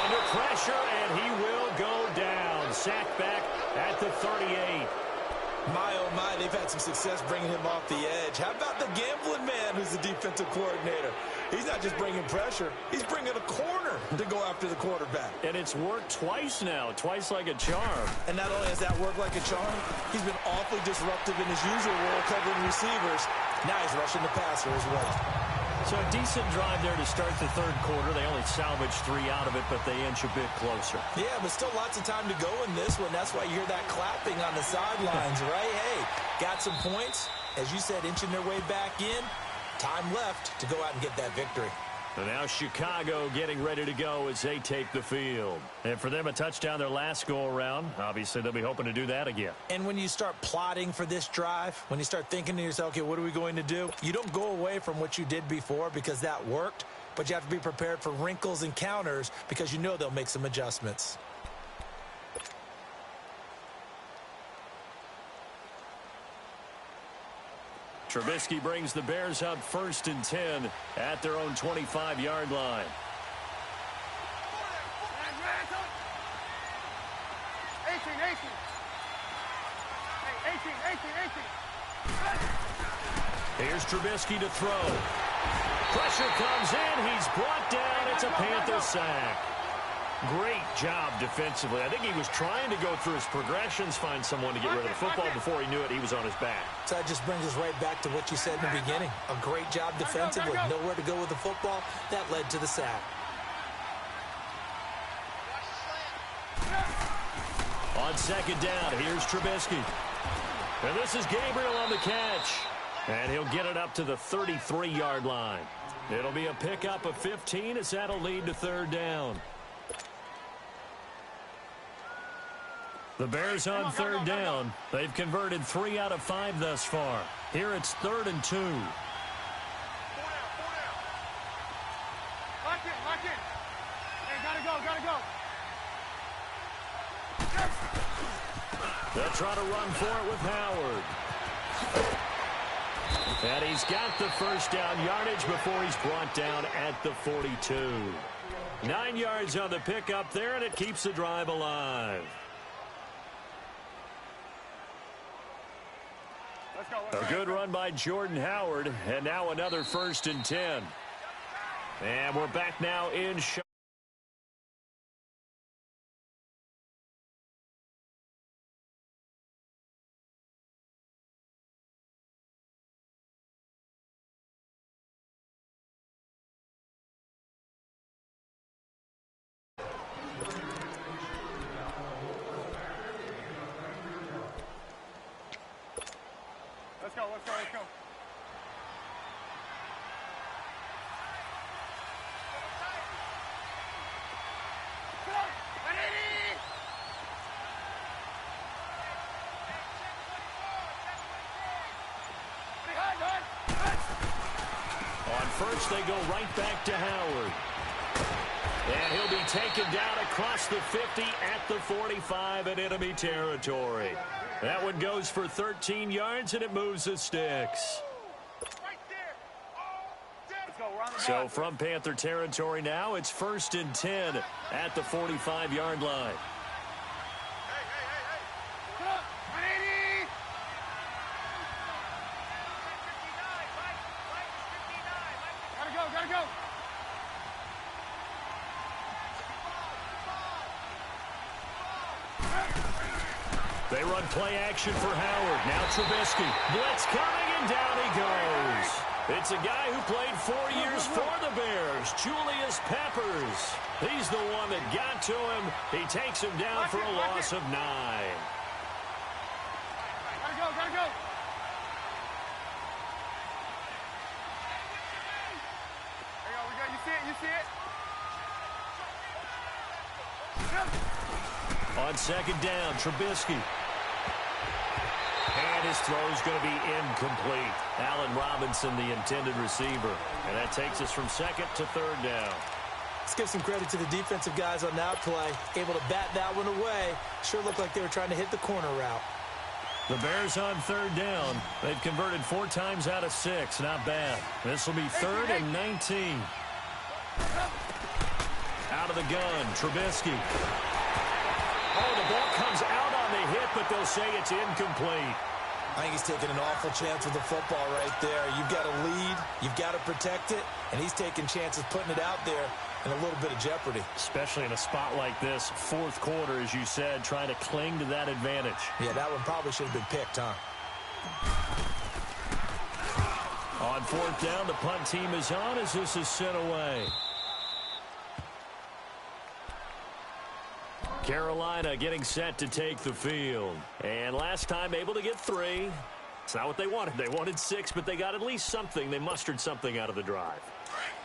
Speaker 2: Under pressure, and he will go down. Sacked back at the 38.
Speaker 3: My, oh my, they've had some success bringing him off the edge. How about the gambling man who's the defensive coordinator? He's not just bringing pressure. He's bringing a corner to go after the quarterback.
Speaker 2: And it's worked twice now, twice like a charm.
Speaker 3: And not only has that worked like a charm, he's been awfully disruptive in his usual role covering receivers. Now he's rushing the passer as well.
Speaker 2: So a decent drive there to start the 3rd quarter. They only salvaged 3 out of it, but they inch a bit closer.
Speaker 3: Yeah, but still lots of time to go in this one. That's why you hear that clapping on the sidelines, right? Hey, got some points. As you said, inching their way back in. Time left to go out and get that victory.
Speaker 2: And now Chicago getting ready to go as they take the field. And for them, a touchdown their last go-around. Obviously, they'll be hoping to do that again.
Speaker 3: And when you start plotting for this drive, when you start thinking to yourself, okay, what are we going to do? You don't go away from what you did before because that worked, but you have to be prepared for wrinkles and counters because you know they'll make some adjustments.
Speaker 2: Trubisky brings the Bears up 1st and 10 at their own 25-yard line. Here's Trubisky to throw. Pressure comes in. He's brought down. It's a Panther sack. Great job defensively. I think he was trying to go through his progressions, find someone to get rid of the football. Before he knew it, he was on his back.
Speaker 3: So that just brings us right back to what you said in the beginning. A great job defensively. Nowhere to go with the football. That led to the sack.
Speaker 2: On 2nd down, here's Trubisky. And this is Gabriel on the catch. And he'll get it up to the 33-yard line. It'll be a pickup of 15 as that'll lead to 3rd down. The Bears on 3rd down. They've converted 3 out of 5 thus far. Here it's 3rd and 2.
Speaker 4: Lock in. Hey, gotta go.
Speaker 2: They'll try to run for it with Howard. And he's got the 1st down yardage before he's brought down at the 42. 9 yards on the pickup there, and it keeps the drive alive. A good run by Jordan Howard, and now another 1st and 10. And we're back now in Charlotte.
Speaker 4: Let's go.
Speaker 2: On 1st, they go right back to Howard. And he'll be taken down across the 50 at the 45 in enemy territory. That one goes for 13 yards, and it moves the sticks. So from Panther territory now, it's 1st and 10 at the 45-yard line.
Speaker 4: Gotta go.
Speaker 2: They run play action for Howard. Now Trubisky. Blitz coming, and down he goes. It's a guy who played 4 years for the Bears, Julius Peppers. He's the one that got to him. He takes him down for a loss of 9.
Speaker 4: Gotta go, gotta go. There you go, we got, you see it, you see it?
Speaker 2: On second down, Trubisky. And his throw is going to be incomplete. Allen Robinson, the intended receiver. And that takes us from second to third down.
Speaker 3: Let's give some credit to the defensive guys on that play. Able to bat that one away. Sure looked like they were trying to hit the corner route.
Speaker 2: The Bears on third down. They've converted 4 times out of 6. Not bad. This will be 3rd and 19. Out of the gun, Trubisky. Oh, the ball comes out on the hit, but they'll say it's incomplete.
Speaker 3: I think he's taking an awful chance with the football right there. You've got to lead, you've got to protect it, and he's taking chances putting it out there in a little bit of jeopardy.
Speaker 2: Especially in a spot like this, 4th quarter, as you said, trying to cling to that advantage.
Speaker 3: Yeah, that one probably should have been picked, huh?
Speaker 2: On 4th down, the punt team is on as this is sent away. Carolina getting set to take the field. And last time able to get 3. It's not what they wanted. They wanted 6, but they got at least something. They mustered something out of the drive.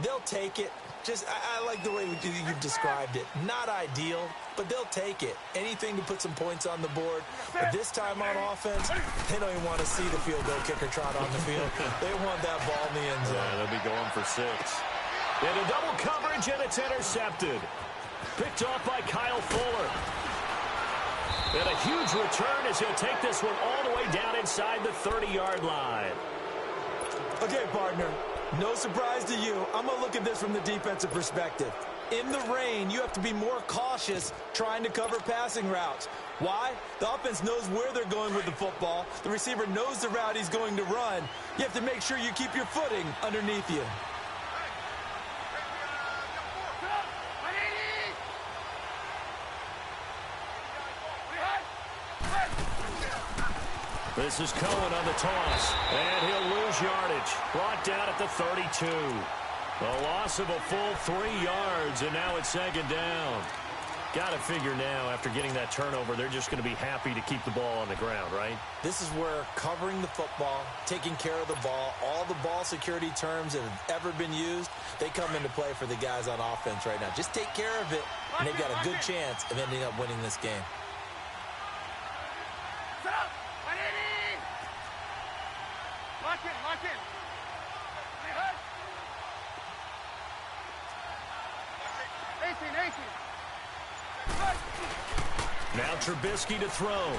Speaker 3: They'll take it. I like the way you've described it. Not ideal, but they'll take it. Anything to put some points on the board. But this time on offense, they don't even want to see the field goal kicker trot on the field. They want that ball in the end zone.
Speaker 2: Yeah, they'll be going for 6. And a double coverage, and it's intercepted. Picked off by Kyle Fuller. And a huge return as he'll take this one all the way down inside the 30-yard line.
Speaker 3: Okay, partner, no surprise to you. I'm going to look at this from the defensive perspective. In the rain, you have to be more cautious trying to cover passing routes. Why? The offense knows where they're going with the football. The receiver knows the route he's going to run. You have to make sure you keep your footing underneath you.
Speaker 2: This is Cohen on the toss, and he'll lose yardage. Brought down at the 32. A loss of a full 3 yards, and now it's second down. Got to figure now, after getting that turnover, they're just going to be happy to keep the ball on the ground, right?
Speaker 3: This is where covering the football, taking care of the ball, all the ball security terms that have ever been used, they come into play for the guys on offense right now. Just take care of it, and they've got a good chance of ending up winning this game.
Speaker 4: Lock in.
Speaker 2: Now Trubisky to throw.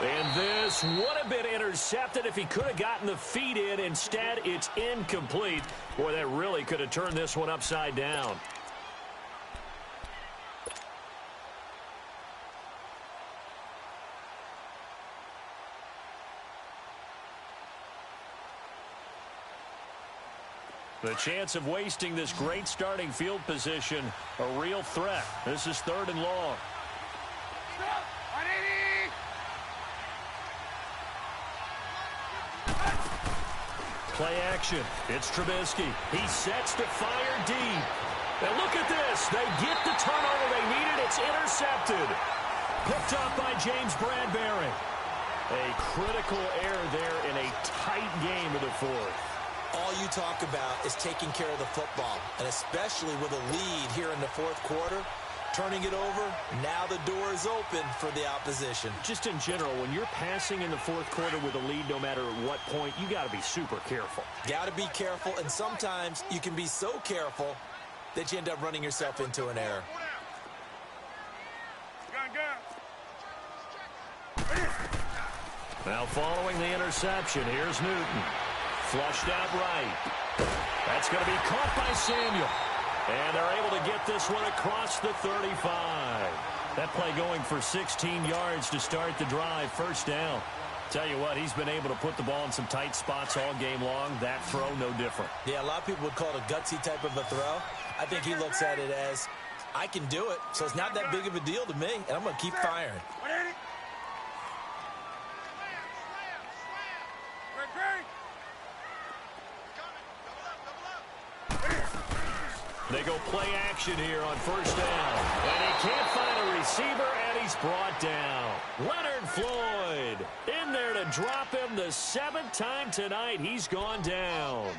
Speaker 2: And this would have been intercepted if he could have gotten the feet in. Instead, it's incomplete. Boy, that really could have turned this one upside down. The chance of wasting this great starting field position, a real threat. This is 3rd and long. Play action. It's Trubisky. He sets to fire deep. And look at this. They get the turnover they needed. It's intercepted. Picked up by James Bradbury. A critical error there in a tight game of the 4th.
Speaker 3: All you talk about is taking care of the football, and especially with a lead here in the 4th quarter, turning it over, now the door is open for the opposition.
Speaker 2: Just in general, when you're passing in the 4th quarter with a lead, no matter at what point, you got to be super careful.
Speaker 3: Got to be careful, and sometimes you can be so careful that you end up running yourself into an error.
Speaker 2: Now following the interception, here's Newton. Flushed out right. That's going to be caught by Samuel. And they're able to get this one across the 35. That play going for 16 yards to start the drive. First down. Tell you what, he's been able to put the ball in some tight spots all game long. That throw, no different.
Speaker 3: Yeah, a lot of people would call it a gutsy type of a throw. I think he looks at it as I can do it, so it's not that big of a deal to me, and I'm going to keep firing.
Speaker 2: They go play action here on first down. And he can't find a receiver, and he's brought down. Leonard Floyd in there to drop him the 7th time tonight. He's gone down.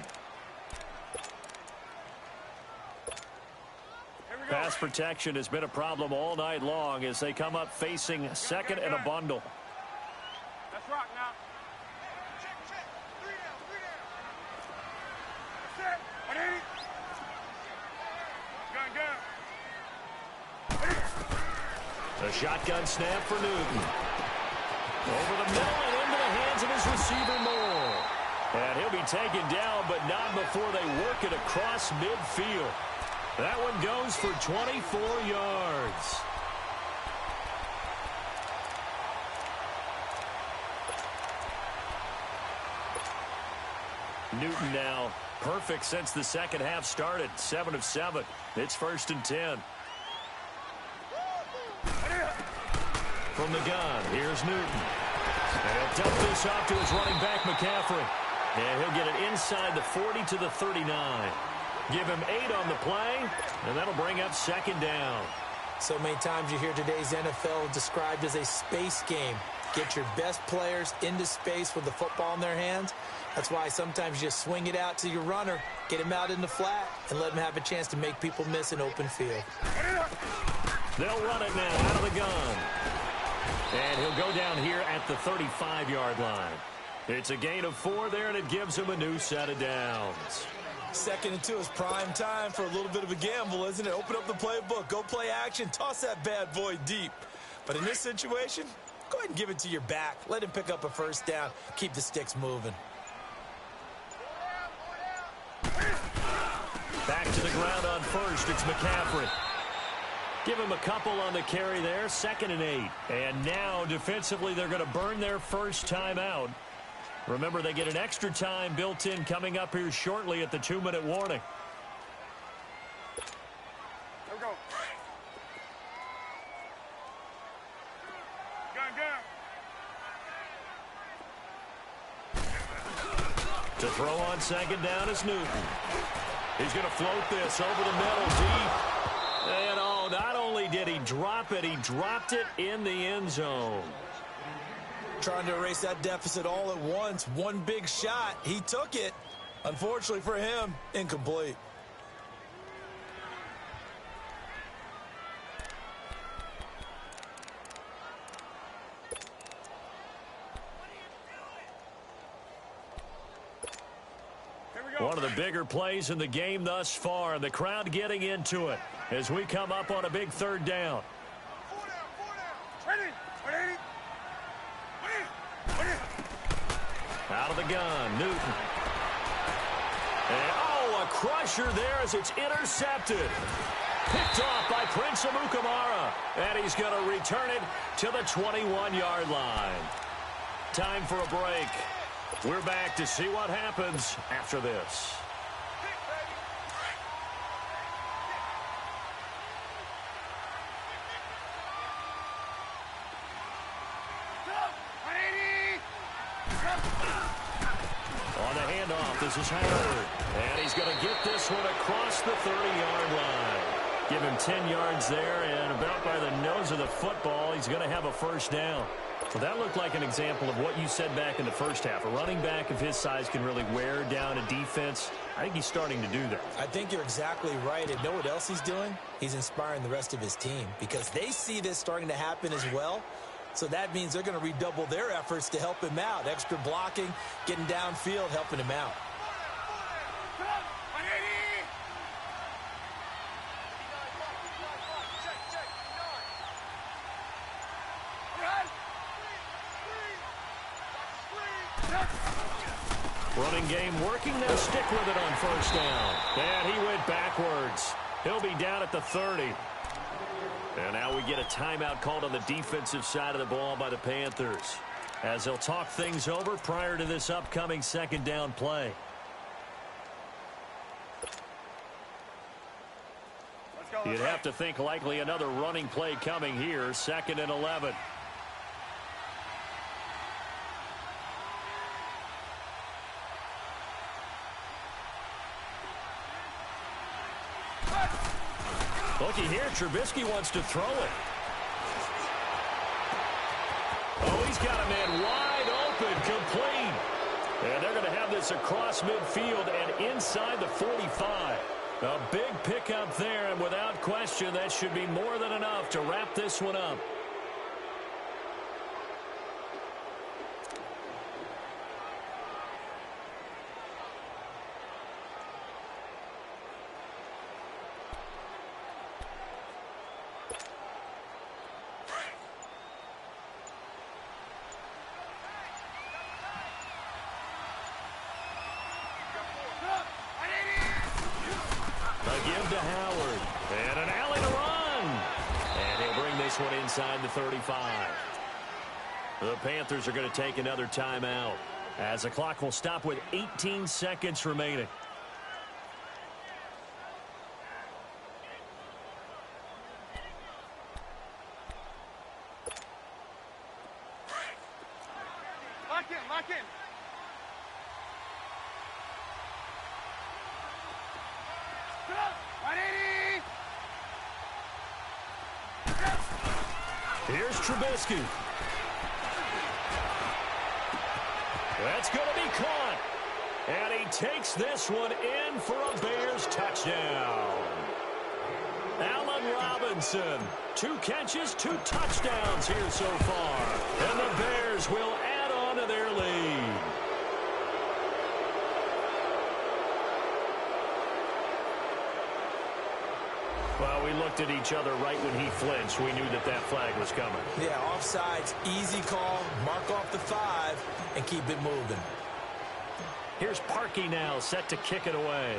Speaker 2: Pass protection has been a problem all night long as they come up facing second and a bundle.
Speaker 4: Let's rock now. Check. 3 down. That's it. 180. Gun.
Speaker 2: A shotgun snap for Newton. Over the middle and into the hands of his receiver Moore. And he'll be taken down, but not before they work it across midfield. That one goes for 24 yards. Newton now perfect since the second half started. 7 of 7. It's 1st and 10. From the gun, here's Newton. And he'll dump this off to his running back, McCaffrey. And he'll get it inside the 40 to the 39. Give him 8 on the play, and that'll bring up 2nd down.
Speaker 3: So many times you hear today's NFL described as a space game. Get your best players into space with the football in their hands. That's why sometimes you just swing it out to your runner, get him out in the flat, and let him have a chance to make people miss an open field.
Speaker 2: They'll run it now out of the gun. And he'll go down here at the 35-yard line. It's a gain of 4 there, and it gives him a new set of downs.
Speaker 3: 2nd and 2 is prime time for a little bit of a gamble, isn't it? Open up the playbook, go play action, toss that bad boy deep. But in this situation, go ahead and give it to your back. Let him pick up a 1st down. Keep the sticks moving.
Speaker 2: Back to the ground on 1st. It's McCaffrey. Give him a couple on the carry there. 2nd and 8. And now defensively they're going to burn their first timeout. Remember, they get an extra time built in coming up here shortly at the 2-minute warning.
Speaker 4: Here we go. Gun.
Speaker 2: To throw on 2nd down is Newton. He's going to float this over the middle deep. And oh, not only did he drop it, he dropped it in the end zone.
Speaker 3: Trying to erase that deficit all at once. One big shot. He took it. Unfortunately for him, incomplete.
Speaker 2: One of the bigger plays in the game thus far. The crowd getting into it as we come up on a big 3rd down.
Speaker 4: 4 down. Ready. 180.
Speaker 2: Out of the gun, Newton. And, oh, a crusher there as it's intercepted. Picked off by Prince Amukamara. And he's going to return it to the 21-yard line. Time for a break. We're back to see what happens after this. On the handoff, this is Howard. And he's going to get this one across the 30-yard line. Give him 10 yards there, and about by the nose of the football, he's going to have a 1st down. Well, that looked like an example of what you said back in the first half. A running back of his size can really wear down a defense. I think he's starting to do that.
Speaker 3: I think you're exactly right. And know what else he's doing? He's inspiring the rest of his team because they see this starting to happen as well. So that means they're going to redouble their efforts to help him out. Extra blocking, getting downfield, helping him out.
Speaker 2: Running game working. They'll stick with it on 1st down. And he went backwards. He'll be down at the 30. And now we get a timeout called on the defensive side of the ball by the Panthers, as they'll talk things over prior to this upcoming 2nd down play. You'd have to think likely another running play coming here, 2nd and 11. Looky here, Trubisky wants to throw it. Oh, he's got a man wide open, complete. And they're going to have this across midfield and inside the 45. A big pickup there, and without question, that should be more than enough to wrap this one up. Give to Howard. And an alley to run. And he'll bring this one inside the 35. The Panthers are going to take another timeout as the clock will stop with 18 seconds remaining.
Speaker 4: Lock in, lock in.
Speaker 2: Here's Trubisky. That's going to be caught. And he takes this one in for a Bears touchdown. Allen Robinson, 2 catches, 2 touchdowns here so far. And the Bears will add on to their lead. Well, we looked at each other right when he flinched. We knew that that flag was coming.
Speaker 3: Yeah, offsides, easy call, mark off the 5, and keep it moving.
Speaker 2: Here's Parkey now, set to kick it away.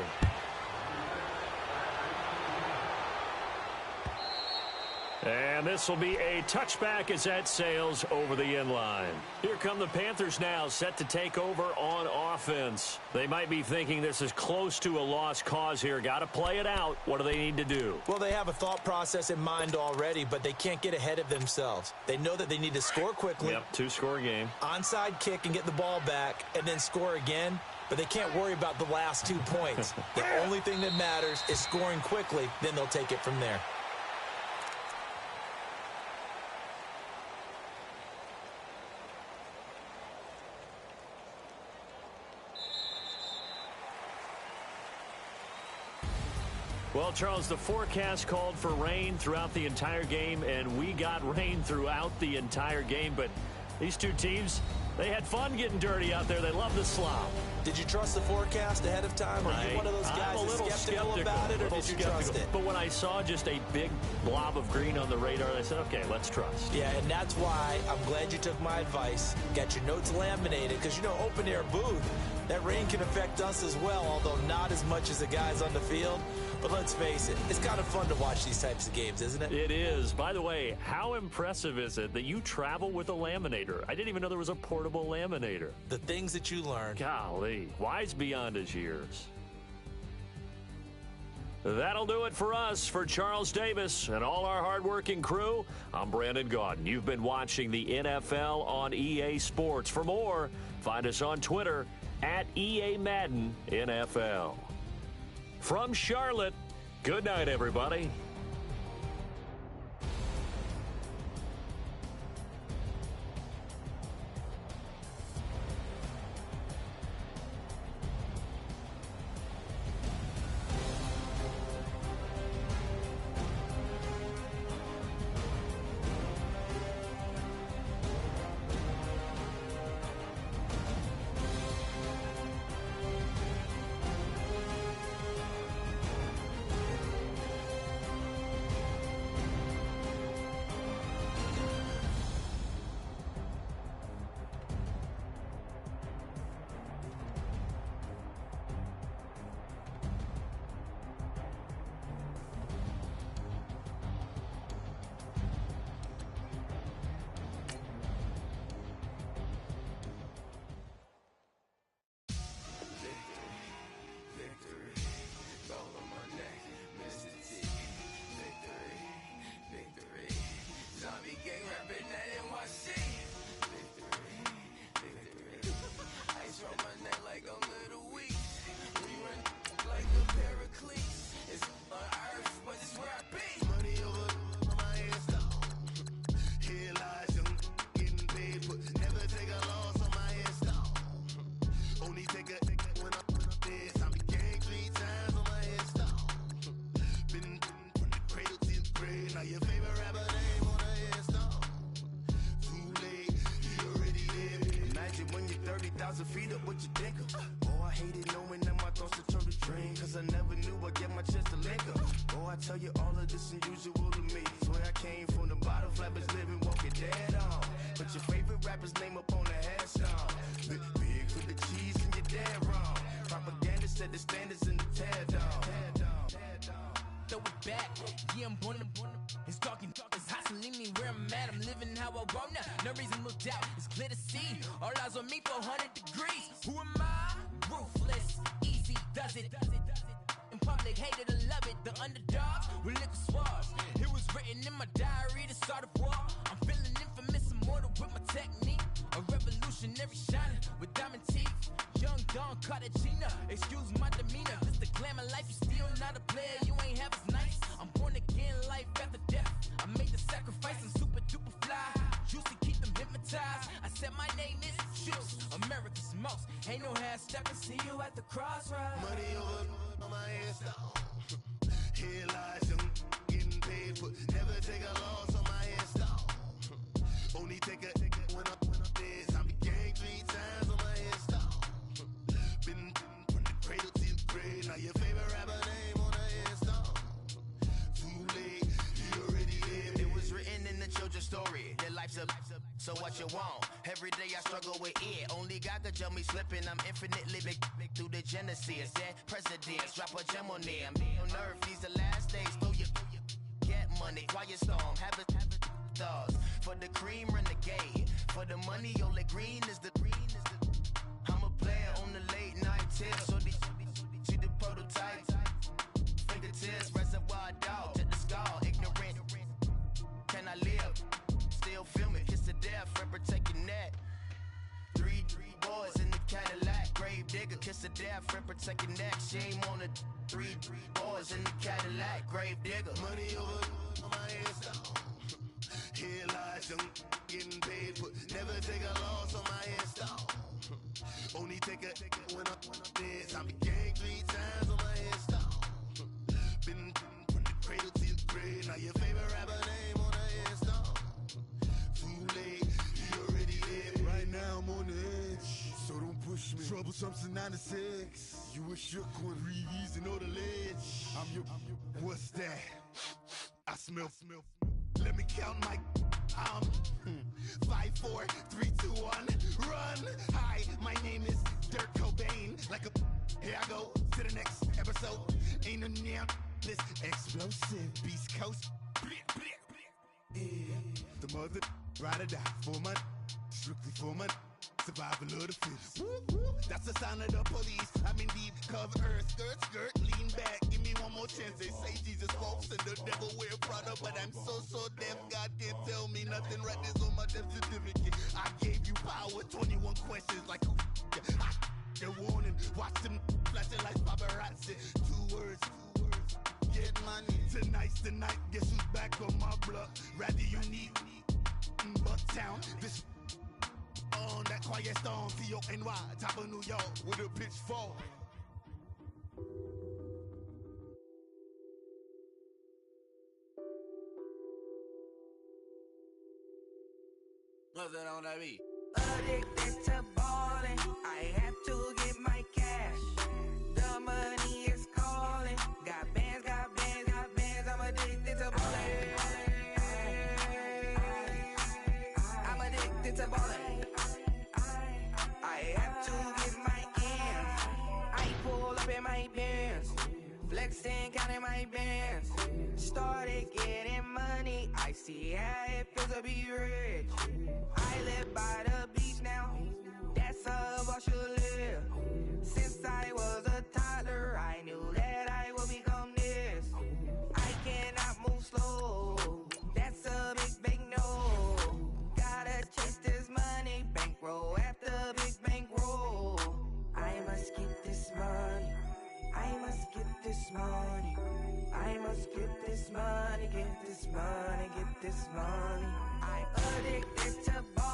Speaker 2: And this will be a touchback as that sails over the end line. Here come the Panthers now, set to take over on offense. They might be thinking this is close to a lost cause here. Got to play it out. What do they need to do?
Speaker 3: Well, they have a thought process in mind already, but they can't get ahead of themselves. They know that they need to score quickly.
Speaker 2: Yep, 2-score game.
Speaker 3: Onside kick and get the ball back, and then score again. But they can't worry about the last 2 points. The only thing that matters is scoring quickly. Then they'll take it from there.
Speaker 2: Well, Charles, the forecast called for rain throughout the entire game, and we got rain throughout the entire game. But these two teams, they had fun getting dirty out there. They love the slop.
Speaker 3: Did you trust the forecast ahead of time? Are you one of those guys that's skeptical about it, or did you trust it?
Speaker 2: But when I saw just a big blob of green on the radar, I said, okay, let's trust.
Speaker 3: Yeah, and that's why I'm glad you took my advice. Got your notes laminated, because, you know, open-air booth, that rain can affect us as well, although not as much as the guys on the field. But let's face it, it's kind of fun to watch these types of games, isn't it?
Speaker 2: It is. By the way, how impressive is it that you travel with a laminator? I didn't even know there was a portable laminator.
Speaker 3: The things that you learn.
Speaker 2: Golly, wise beyond his years. That'll do it for us. For Charles Davis and all our hardworking crew, I'm Brandon Gaudin. You've been watching the NFL on EA Sports. For more, find us on Twitter at EA Madden NFL. From Charlotte, good night, everybody.
Speaker 1: Only take a when I'm dead. I'm gang 3 times on my headstone. Been from the cradle to the grave. Now your favorite rapper name on a headstone. Too late, he already dead. Imagine when you're 30,000 feet up, what you think of? Oh, I hated knowing that my thoughts would turn to dream. Cause I never knew I'd get my chance to link up. Oh, I tell you all of this unusual to me. Swear I came from the bottom, flappers living, walking dead on. Put your favorite rapper's name up on the headstone. Big for the cheese and you're dead wrong. Propaganda set the standards in the tear down.
Speaker 5: Throw it back, yeah, I'm born to. It's talking, it's hustling me where I'm at. I'm living how I want now. No reason to look out, it's clear to see. All eyes on me for 100 degrees. Who am I? Ruthless, easy, does it. In public, hated or love it. The underdogs with liquor swabs. It was written in my diary to start a war. I'm feeling infamous, immortal with my technique. A revolutionary shining with diamond teeth. Young Don Cartagena, excuse my demeanor. This the glamour life, you still not a player. You ain't half as nice. I'm born again, life after death. I made the sacrifice, I'm super duper fly. Used to keep them hypnotized. I said my name is Juice, America's most. Ain't no half stepping, see you at the crossroads.
Speaker 1: Money over on my headstone. Here lies young getting paid for. Never take a loss on my headstone. Only take a when I'm dead. I'm gang 3 times on my headstone. Been from the cradle to the grave. Now your favorite rapper name on a headstone. Too late, he already dead. It was written in the children's story. Their life's a so what you want? Every day I struggle with it. Only God could tell me slipping. I'm infinitely big through the genesis. Dead presidents, drop a gem on them. On earth, these the last days. Throw your get money, quiet storm. Have a thoughts for the cream renegade. For the money, only green is the. I'm a player on the late night tip. So see the prototype. Fingertips, reservoir dog to the skull. Ignorant. Can I live? Still film it. Kiss to death, friend, protect your neck. 3 boys in the Cadillac. Grave digger, kiss to death, friend, protect your neck. Shame on the 3 boys in the Cadillac. Grave digger. Money over on my headstone. Here lies young getting paid for. Never take a loss on my headstone. Only take a when I'm dead. I'm gang 3 times on my headstone. Been from the cradle to the grave. Now your favorite rapper name on a headstone. Too late, he already dead. Right now I'm on the edge, so don't push me. Troublesome since 96. You a shook one, breeze and know the ledge. I'm your. What's that? I smell. Let me count my. 5, 4, 3, 2, 1. Run. Hi, my name is Dirk Cobain. Like a. Here I go to the next episode. Ain't no damn this explosive Beast Coast. Yeah. The mother ride or die for my. Strictly for my. Survival of the fittest. That's the sign of the police. I'm in deep cover earth. Skirt, lean back. Give me one more chance. They say Jesus walks and the devil wear Prada, but I'm so deaf. God can't tell me nothing. Right this on my death certificate. I gave you power. 21 questions like who? The warning. Watch them flashing like paparazzi. 2 words. Get money. Tonight's the night. Guess who's back on my block? Rather unique. Bucktown. This. On that quiet storm, T-O-N-Y, top of New York, with a pitchfork. What's that on that beat?
Speaker 6: Addicted to ballin', I have to get my cash. The money is calling. Got bands, I'm addicted to ballin'. I'm addicted to ballin'. I have to get my ends. I pull up in my pants, flexing, counting my bands. Started getting money, I see how it feels to be rich. I live by the beach now, that's how I should live. Since I was a toddler, I knew that I would become this. I cannot move slow, that's a big no. Gotta chase this money, bankroll after big bankroll. I must get this money, I must get this money, I must get this money, get this money, get this money. I'm addicted to ball.